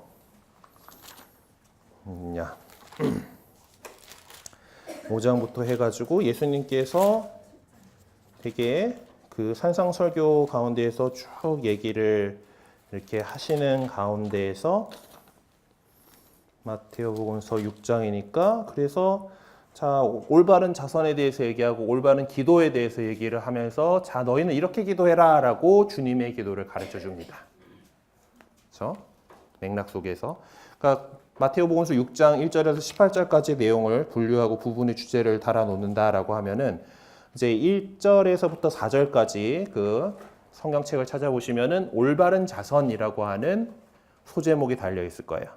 5장부터 해가지고 예수님께서 되게 그 산상설교 가운데에서 쭉 얘기를 이렇게 하시는 가운데에서 마테오복음서 6장이니까 그래서 자, 올바른 자선에 대해서 얘기하고 올바른 기도에 대해서 얘기를 하면서 자, 너희는 이렇게 기도해라 라고 주님의 기도를 가르쳐 줍니다. 그렇죠? 맥락 속에서. 그러니까 마테오복음서 6장 1절에서 18절까지 내용을 분류하고 부분의 주제를 달아놓는다라고 하면은 이제 1절에서부터 4절까지 그 성경책을 찾아보시면은 올바른 자선이라고 하는 소제목이 달려 있을 거예요.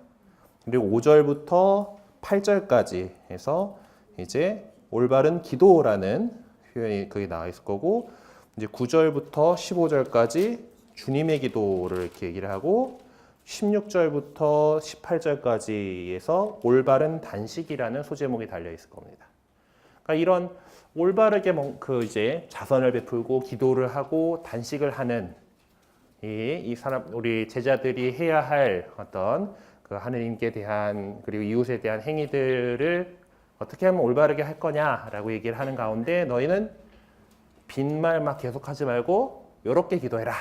그리고 5절부터 8절까지 해서 이제 올바른 기도라는 표현이 거기 나와 있을 거고, 이제 9절부터 15절까지 주님의 기도를 이렇게 얘기를 하고, 16절부터 18절까지에서 올바른 단식이라는 소제목이 달려 있을 겁니다. 그러니까 이런 올바르게 이제 자선을 베풀고 기도를 하고 단식을 하는 이 사람, 우리 제자들이 해야 할 어떤 그 하느님께 대한 그리고 이웃에 대한 행위들을 어떻게 하면 올바르게 할 거냐라고 얘기를 하는 가운데 너희는 빈말 막 계속하지 말고 요렇게 기도해라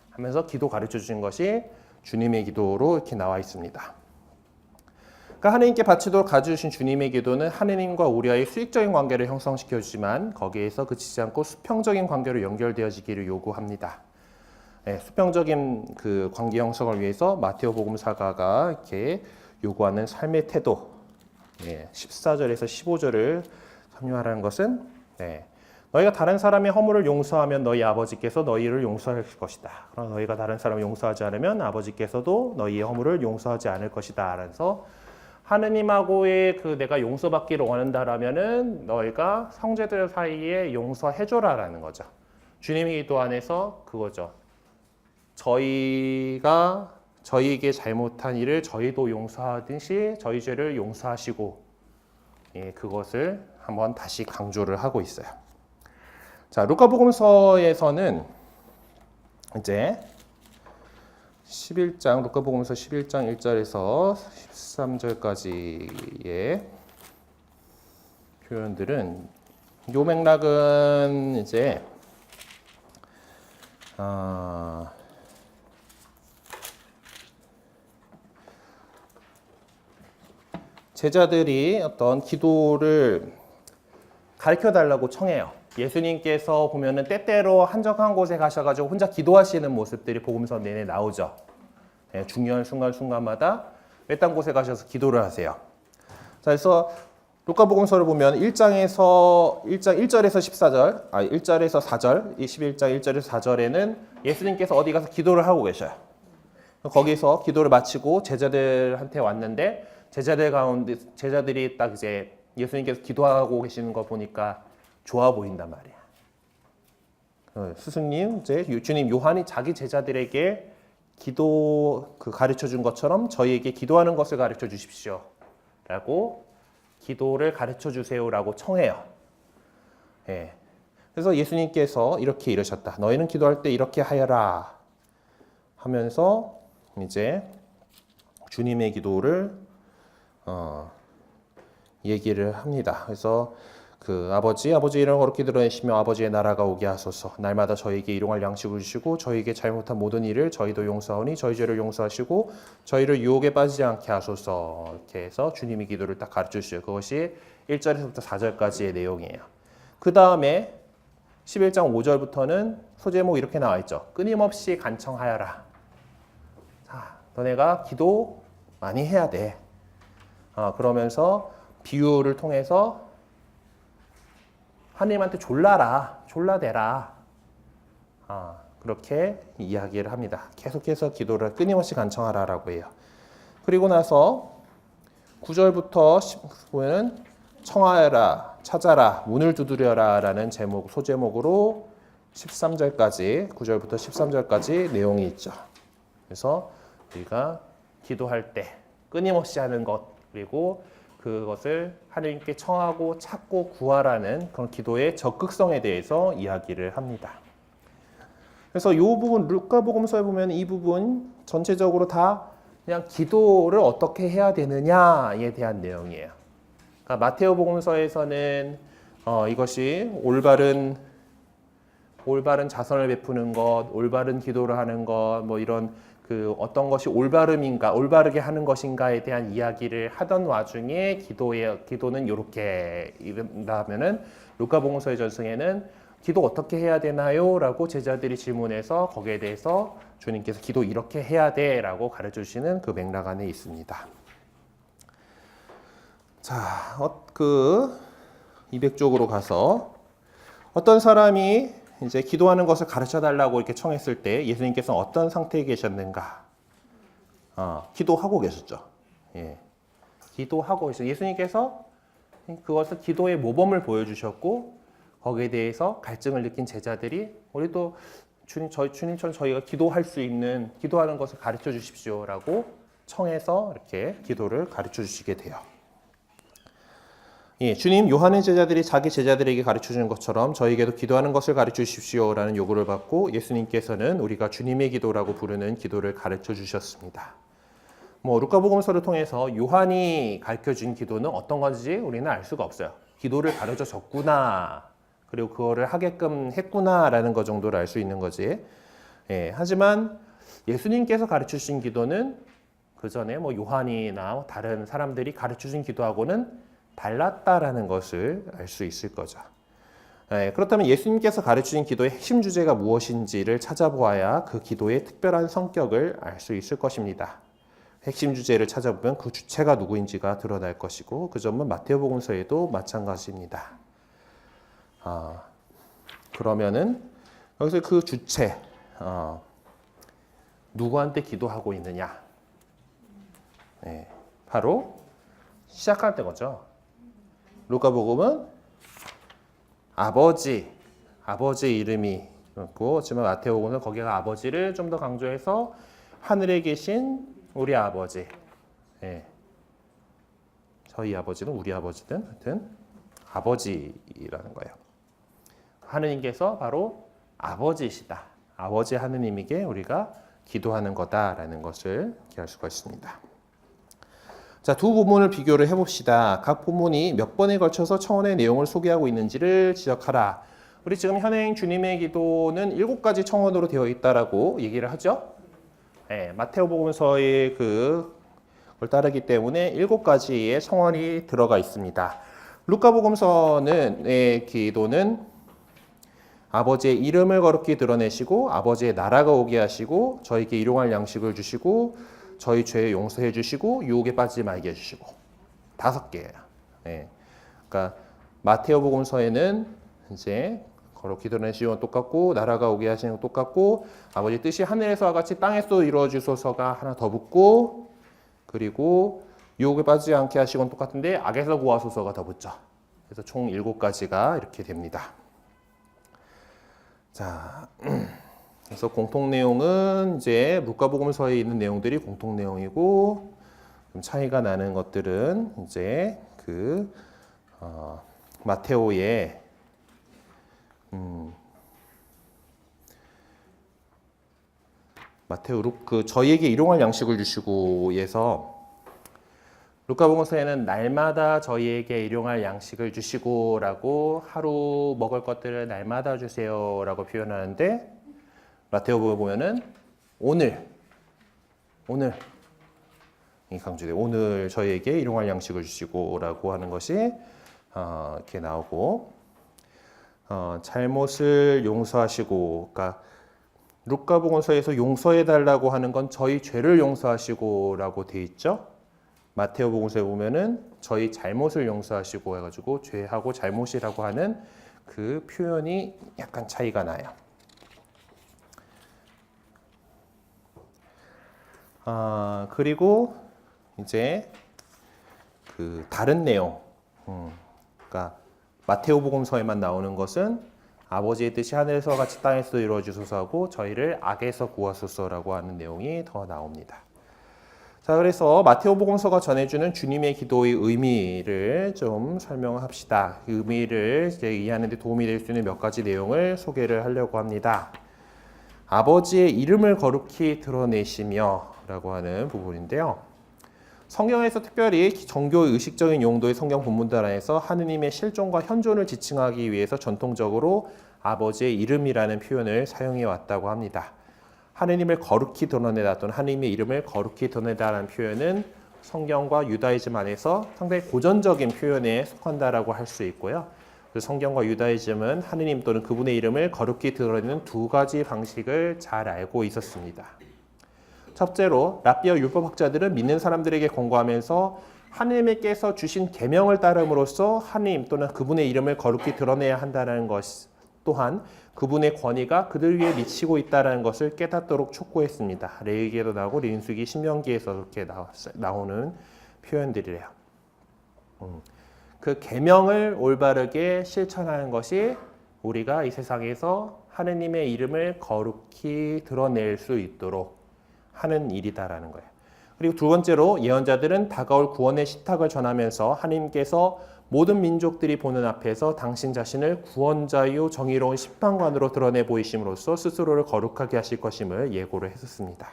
하면서 기도 가르쳐 주신 것이 주님의 기도로 이렇게 나와 있습니다. 그러니까 하느님께 바치도록 가르쳐주신 주님의 기도는 하느님과 우리와의 수익적인 관계를 형성시켜 주지만 거기에서 그치지 않고 수평적인 관계로 연결되어지기를 요구합니다. 네, 수평적인 그 관계 형성을 위해서 마테오복음사가가 이렇게 요구하는 삶의 태도, 14절에서 15절을 참여하라는 것은 너희가 다른 사람의 허물을 용서하면 너희 아버지께서 너희를 용서할 것이다. 그러나 너희가 다른 사람을 용서하지 않으면 아버지께서도 너희의 허물을 용서하지 않을 것이다. 그래서 하느님하고의 그 내가 용서받기를 원한다라면은 너희가 형제들 사이에 용서해줘라라는 거죠. 주님의 기도 안에서 그거죠. 저희가 저희에게 잘못한 일을 저희도 용서하듯이 저희 죄를 용서하시고, 그것을 한번 다시 강조를 하고 있어요. 자, 루카복음서에서는 이제 11장 루카복음서 11장 1절에서 13절까지의 표현들은 요 맥락은 이제 제자들이 어떤 기도를 가르쳐 달라고 청해요. 예수님께서 보면은 때때로 한적한 곳에 가셔가지고 혼자 기도하시는 모습들이 복음서 내내 나오죠. 중요한 순간순간마다 외딴 곳에 가셔서 기도를 하세요. 자, 그래서 루카복음서를 보면 1장 1절에서 14절, 1절에서 4절, 21장 1절에서 4절에는 예수님께서 어디 가서 기도를 하고 계셔요. 거기서 기도를 마치고 제자들한테 왔는데 제자들 가운데 제자들이 딱 이제 예수님께서 기도하고 계시는 거 보니까 좋아 보인단 말이야. 스승님, 이제 주님 요한이 자기 제자들에게 기도 가르쳐 준 것처럼 저희에게 기도하는 것을 가르쳐 주십시오라고 기도를 가르쳐 주세요라고 청해요. 그래서 예수님께서 이렇게 이르셨다. 너희는 기도할 때 이렇게 하여라 하면서 이제 주님의 기도를 얘기를 합니다. 그래서 그 아버지의 이름을 거룩히 드러내시며 아버지의 나라가 오게 하소서. 날마다 저희에게 일용할 양식을 주시고 저희에게 잘못한 모든 일을 저희도 용서하오니 저희 죄를 용서하시고 저희를 유혹에 빠지지 않게 하소서. 이렇게 해서 주님의 기도를 딱 가르쳐 주셔요. 그것이 1절에서부터 4절까지의 내용이에요. 그 다음에 11장 5절부터는 소제목 이렇게 나와 있죠. 끊임없이 간청하여라. 자, 너네가 기도 많이 해야 돼. 그러면서 비유를 통해서 하나님한테 졸라대라. 그렇게 이야기를 합니다. 계속해서 기도를 끊임없이 간청하라라고 해요. 그리고 나서 9절부터 10절은 청하여라, 찾아라, 문을 두드려라라는 소제목으로 13절까지 9절부터 13절까지 내용이 있죠. 그래서 우리가 기도할 때 끊임없이 하는 것, 그리고 그것을 하나님께 청하고 찾고 구하라는 그런 기도의 적극성에 대해서 이야기를 합니다. 그래서 이 부분 루카복음서에 보면 이 부분 전체적으로 다 그냥 기도를 어떻게 해야 되느냐에 대한 내용이에요. 그러니까 마테오복음서에서는 이것이 올바른 자선을 베푸는 것, 올바른 기도를 하는 것, 뭐 이런 그 어떤 것이 올바르게 하는 것인가에 대한 이야기를 하던 와중에 기도는 이렇게 이른다면은 루카복음서의 전승에는 기도 어떻게 해야 되나요? 라고 제자들이 질문해서 거기에 대해서 주님께서 기도 이렇게 해야 돼 라고 가르쳐 주시는 그 맥락 안에 있습니다. 자, 200쪽으로 가서 어떤 사람이 이제 기도하는 것을 가르쳐 달라고 이렇게 청했을 때 예수님께서는 어떤 상태에 계셨는가? 기도하고 계셨죠. 예. 기도하고 계셨어요. 예수님께서 그것을 기도의 모범을 보여주셨고 거기에 대해서 갈증을 느낀 제자들이 우리도 주님처럼 저희가 기도할 수 있는 기도하는 것을 가르쳐 주십시오라고 청해서 이렇게 기도를 가르쳐 주시게 돼요. 예, 주님 요한의 제자들이 자기 제자들에게 가르쳐 주는 것처럼 저에게도 기도하는 것을 가르쳐 주십시오라는 요구를 받고 예수님께서는 우리가 주님의 기도라고 부르는 기도를 가르쳐 주셨습니다. 루카복음서를 통해서 요한이 가르쳐 준 기도는 어떤 건지 우리는 알 수가 없어요. 기도를 가르쳐 줬구나. 그리고 그거를 하게끔 했구나라는 것 정도를 알 수 있는 거지. 예, 하지만 예수님께서 가르쳐 주신 기도는 그 전에 요한이나 다른 사람들이 가르쳐 준 기도하고는 달랐다라는 것을 알 수 있을 거죠. 예, 그렇다면 예수님께서 가르치신 기도의 핵심 주제가 무엇인지를 찾아보아야 그 기도의 특별한 성격을 알 수 있을 것입니다. 핵심 주제를 찾아보면 그 주체가 누구인지가 드러날 것이고 그 점은 마태복음서에도 마찬가지입니다. 그러면은 여기서 그 주체 누구한테 기도하고 있느냐? 예, 바로 시작할 때 거죠. 루카복음은 아버지의 이름이 있고, 하지만 마태복음은 거기가 아버지를 좀 더 강조해서 하늘에 계신 우리 아버지, 예. 저희 아버지든 우리 아버지든 하여튼 아버지라는 거예요. 하느님께서 바로 아버지시다. 아버지 하느님에게 우리가 기도하는 거다라는 것을 알 수가 있습니다. 자, 두 본문을 비교를 해봅시다. 각 본문이 몇 번에 걸쳐서 청원의 내용을 소개하고 있는지를 지적하라. 우리 지금 현행 주님의 기도는 7가지 청원으로 되어 있다라고 얘기를 하죠. 네, 마태복음서의 그걸 따르기 때문에 7가지의 청원이 들어가 있습니다. 루카복음서는 기도는 아버지의 이름을 거룩히 드러내시고 아버지의 나라가 오게 하시고 저희에게 일용할 양식을 주시고 저희 죄 용서해 주시고 유혹에 빠지지 말게 해주시고 5개예요. 네. 그러니까 마태복음서에는 이제 거룩히 드러내시는 건 똑같고 나라가 오게 하시는 건 똑같고 아버지 뜻이 하늘에서와 같이 땅에서 이루어지소서가 하나 더 붙고 그리고 유혹에 빠지지 않게 하시건 똑같은데 악에서 구하소서가 더 붙죠. 그래서 총 7가지가 이렇게 됩니다. 자, 그래서 공통 내용은 이제 루카복음서에 있는 내용들이 공통 내용이고 좀 차이가 나는 것들은 이제 마테오의 저희에게 일용할 양식을 주시고에서 루카복음서에는 날마다 저희에게 일용할 양식을 주시고라고 하루 먹을 것들을 날마다 주세요라고 표현하는데 마태복음에 보면은 오늘 이 강조돼요. 오늘 저희에게 일용할 양식을 주시고라고 하는 것이 이렇게 나오고 잘못을 용서하시고, 그러니까 루카복음서에서 용서해 달라고 하는 건 저희 죄를 용서하시고라고 돼 있죠. 마태복음서에 보면은 저희 잘못을 용서하시고 해가지고 죄하고 잘못이라고 하는 그 표현이 약간 차이가 나요. 그리고 이제 그 다른 내용, 그러니까 마태복음서에만 나오는 것은 아버지의 뜻이 하늘에서 같이 땅에서 이루어지소서 하고 저희를 악에서 구하소서라고 하는 내용이 더 나옵니다. 자, 그래서 마태복음서가 전해주는 주님의 기도의 의미를 좀 설명합시다. 그 의미를 이제 이해하는 데 도움이 될 수 있는 몇 가지 내용을 소개를 하려고 합니다. 아버지의 이름을 거룩히 드러내시며 라고 하는 부분인데요. 성경에서 특별히 정교의 의식적인 용도의 성경 본문들 안에서 하느님의 실존과 현존을 지칭하기 위해서 전통적으로 아버지의 이름이라는 표현을 사용해 왔다고 합니다. 하느님을 거룩히 드러내다 또는 하느님의 이름을 거룩히 드러내다라는 표현은 성경과 유다이즘 안에서 상당히 고전적인 표현에 속한다라고 할 수 있고요. 성경과 유다이즘은 하느님 또는 그분의 이름을 거룩히 드러내는 두 가지 방식을 잘 알고 있었습니다. 첫째로 랍비어 율법학자들은 믿는 사람들에게 권고하면서 하느님께서 주신 계명을 따름으로써 하느님 또는 그분의 이름을 거룩히 드러내야 한다는 것 또한 그분의 권위가 그들 위에 미치고 있다는 것을 깨닫도록 촉구했습니다. 레위기에도 나오고 민수기 신명기에서 그렇게 나오는 표현들이래요. 그 계명을 올바르게 실천하는 것이 우리가 이 세상에서 하느님의 이름을 거룩히 드러낼 수 있도록 하는 일이다라는 거예요. 그리고 두 번째로 예언자들은 다가올 구원의 시탁을 전하면서 하나님께서 모든 민족들이 보는 앞에서 당신 자신을 구원자요 정의로운 심판관으로 드러내 보이심으로써 스스로를 거룩하게 하실 것임을 예고를 했었습니다.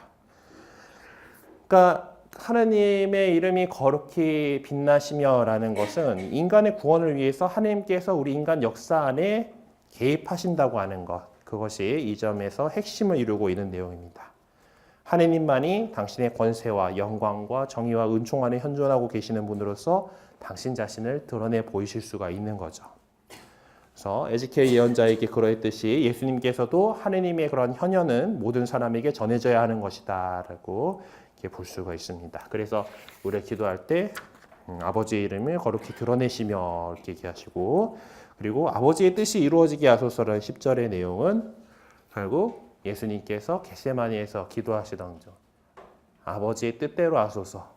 그러니까 하나님의 이름이 거룩히 빛나시며라는 것은 인간의 구원을 위해서 하나님께서 우리 인간 역사 안에 개입하신다고 하는 것, 그것이 이 점에서 핵심을 이루고 있는 내용입니다. 하나님만이 당신의 권세와 영광과 정의와 은총 안에 현존하고 계시는 분으로서 당신 자신을 드러내 보이실 수가 있는 거죠. 그래서 에스겔 예언자에게 그러했듯이 예수님께서도 하나님의 그런 현현은 모든 사람에게 전해져야 하는 것이다라고 이렇게 볼 수가 있습니다. 그래서 우리가 기도할 때 아버지의 이름을 거룩히 드러내시며 이렇게 얘기하시고, 그리고 아버지의 뜻이 이루어지게 하소서라는 10절의 내용은 결국 예수님께서 겟세마니에서 기도하시던 점, 아버지의 뜻대로 하소서,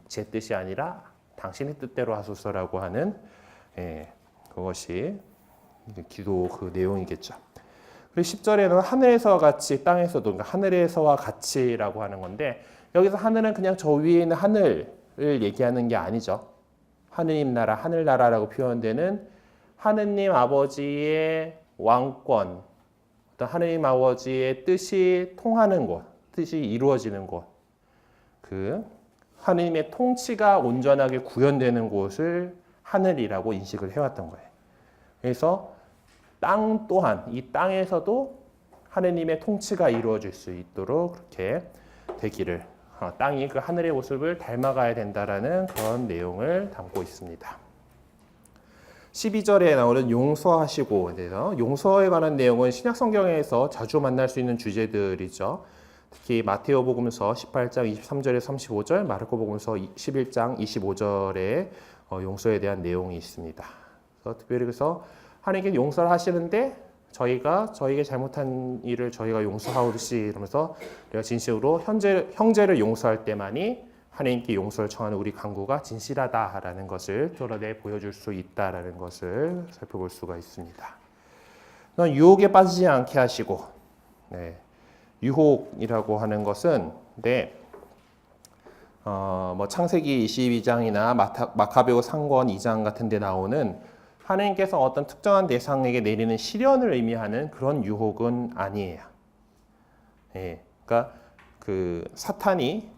제 뜻이 아니라 당신의 뜻대로 하소서라고 하는 그것이 기도 그 내용이겠죠. 그리고 10절에는 하늘에서와 같이 땅에서도, 그러니까 하늘에서와 같이라고 하는 건데, 여기서 하늘은 그냥 저 위에 있는 하늘을 얘기하는 게 아니죠. 하느님 나라, 하늘나라라고 표현되는 하느님 아버지의 왕권, 어떤 하느님 아버지의 뜻이 통하는 곳, 뜻이 이루어지는 곳, 그 하느님의 통치가 온전하게 구현되는 곳을 하늘이라고 인식을 해왔던 거예요. 그래서 땅 또한 이 땅에서도 하느님의 통치가 이루어질 수 있도록 그렇게 되기를, 땅이 그 하늘의 모습을 닮아가야 된다라는 그런 내용을 담고 있습니다. 12절에 나오는 용서하시고, 그래서 용서에 관한 내용은 신약 성경에서 자주 만날 수 있는 주제들이죠. 특히 마테오복음서 18장 23절에 35절, 마르코복음서 11장 25절에 용서에 대한 내용이 있습니다. 그래서 특별히 그래서 하나님께 용서를 하시는데 저희에게 잘못한 일을 저희가 용서하듯이 이러면서 내가 진실로 형제를 용서할 때만이 하나님께 용서를 청하는 우리 간구가 진실하다라는 것을 드러내 보여줄 수 있다라는 것을 살펴볼 수가 있습니다. 유혹에 빠지지 않게 하시고, 유혹이라고 하는 것은 뭐 창세기 22장이나 마카베오 상권 2장 같은 데 나오는 하나님께서 어떤 특정한 대상에게 내리는 시련을 의미하는 그런 유혹은 아니에요. 그러니까 그 사탄이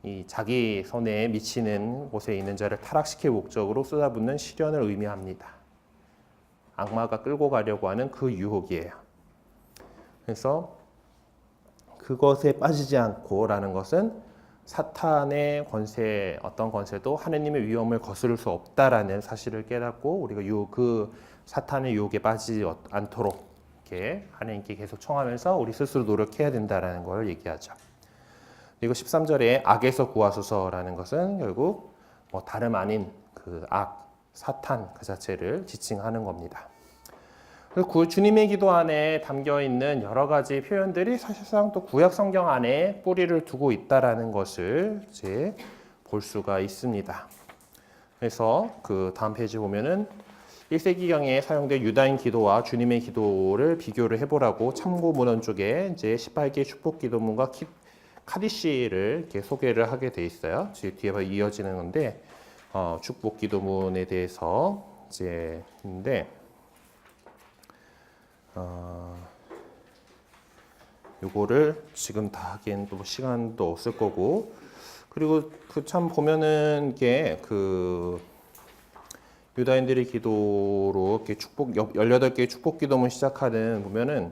이 자기 손에 미치는 곳에 있는 자를 타락시킬 목적으로 쏟아붓는 시련을 의미합니다. 악마가 끌고 가려고 하는 그 유혹이에요. 그래서 그것에 빠지지 않고라는 것은 사탄의 권세, 어떤 권세도 하나님의 위엄을 거스를 수 없다라는 사실을 깨닫고 우리가 그 사탄의 유혹에 빠지지 않도록 이렇게 하나님께 계속 청하면서 우리 스스로 노력해야 된다라는 걸 얘기하죠. 그리고 13절에 악에서 구하소서라는 것은 결국 뭐 다름 아닌 그 악, 사탄 그 자체를 지칭하는 겁니다. 그 주님의 기도 안에 담겨 있는 여러 가지 표현들이 사실상 또 구약 성경 안에 뿌리를 두고 있다라는 것을 이제 볼 수가 있습니다. 그래서 그 다음 페이지 보면은 1세기경에 사용된 유다인 기도와 주님의 기도를 비교를 해보라고 참고 문헌 쪽에 이제 18개의 축복 기도문과 카디시를 이렇게 소개를 하게 돼 있어요. 뒤에 이어지는 건데 축복 기도문에 대해서 이제 있는데. 요거를 지금 다 하기엔 또 시간도 없을 거고, 그리고 그 참 보면은 이게 그 유다인들의 기도로 이렇게 18개의 축복 기도문 시작하는 보면은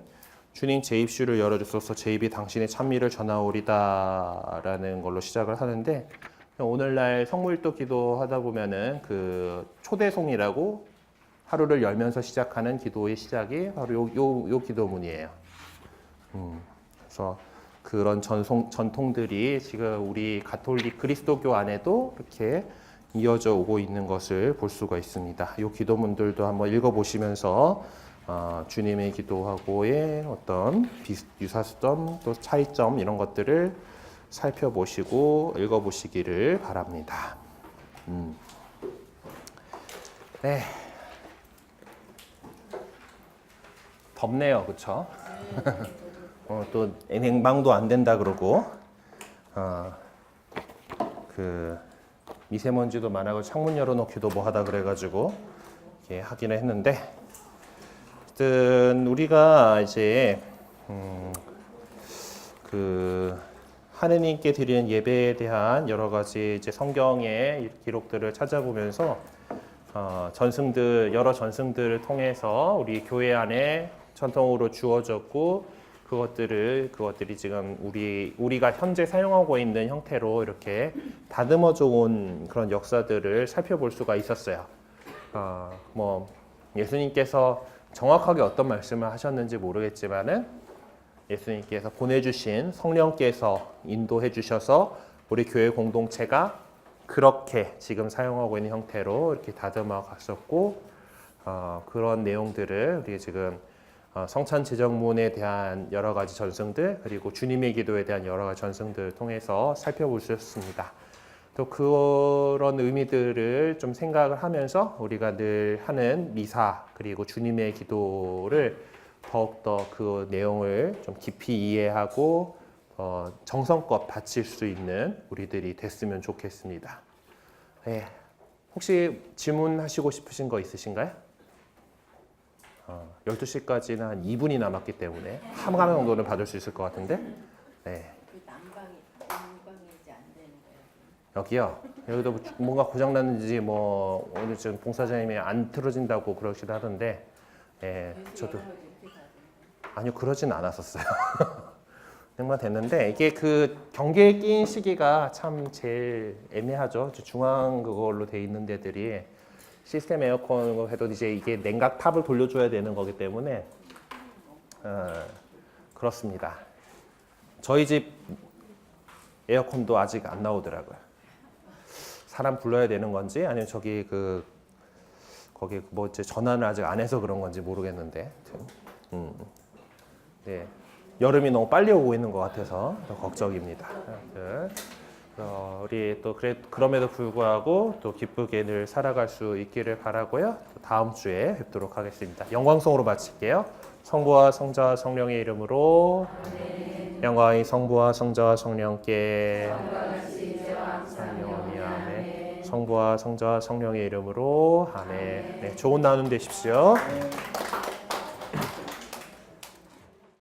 주님 제 입술을 열어주소서 제 입이 당신의 찬미를 전하오리다라는 걸로 시작을 하는데 오늘날 성물도 기도하다 보면은 그 초대송이라고 하루를 열면서 시작하는 기도의 시작이 바로 요 기도문이에요. 그래서 그런 전통들이 지금 우리 가톨릭 그리스도교 안에도 이렇게 이어져 오고 있는 것을 볼 수가 있습니다. 이 기도문들도 한번 읽어보시면서 주님의 기도하고의 어떤 유사점 또 차이점 이런 것들을 살펴보시고 읽어보시기를 바랍니다. 네, 덥네요, 그렇죠? 또 냉방도 안 된다 그러고 그 미세먼지도 많아서 창문 열어놓기도 뭐 하다 그래가지고 이렇게 하기는 했는데, 어쨌든 우리가 이제 그 하느님께 드리는 예배에 대한 여러 가지 이제 성경의 기록들을 찾아보면서 여러 전승들을 통해서 우리 교회 안에 전통으로 주어졌고 그것들이 지금 우리가 현재 사용하고 있는 형태로 이렇게 다듬어져 온 그런 역사들을 살펴볼 수가 있었어요. 뭐 예수님께서 정확하게 어떤 말씀을 하셨는지 모르겠지만은 예수님께서 보내주신 성령께서 인도해 주셔서 우리 교회 공동체가 그렇게 지금 사용하고 있는 형태로 이렇게 다듬어 갔었고 그런 내용들을 우리 지금 성찬 제정문에 대한 여러 가지 전승들 그리고 주님의 기도에 대한 여러 가지 전승들을 통해서 살펴볼 수 있습니다. 또 그런 의미들을 좀 생각을 하면서 우리가 늘 하는 미사 그리고 주님의 기도를 더욱더 그 내용을 좀 깊이 이해하고 정성껏 바칠 수 있는 우리들이 됐으면 좋겠습니다. 네. 혹시 질문하시고 싶으신 거 있으신가요? 12시까지는 한 2분이 남았기 때문에 한 가지 정도는 받을 수 있을 것 같은데. 네. 그 난방이지 안 되는 거예요. 여기요. 여기도 뭔가 고장 났는지 뭐 오늘 지금 봉사자님이 안 틀어진다고 그러시도 하던데. 예, 저도 아니요 그러진 않았었어요. 정말 됐는데 이게 그 경계에 끼인 시기가 참 제일 애매하죠. 중앙 그걸로 돼 있는 데들이 시스템 에어컨 해도 이제 이게 냉각 탑을 돌려줘야 되는 거기 때문에 그렇습니다. 저희 집 에어컨도 아직 안 나오더라고요. 사람 불러야 되는 건지 아니면 거기 뭐 이제 전화를 아직 안 해서 그런 건지 모르겠는데, 네. 여름이 너무 빨리 오고 있는 것 같아서 더 걱정입니다. 우리 또 그럼에도 불구하고 또 기쁘게 늘 살아갈 수 있기를 바라고요. 다음 주에 뵙도록 하겠습니다. 영광송으로 마칠게요. 성부와 성자와 성령의 이름으로 영광이 성부와 성자와 성령께 성령이 아멘. 성부와 성자와 성령의 이름으로 아멘. 네, 좋은 나눔 되십시오.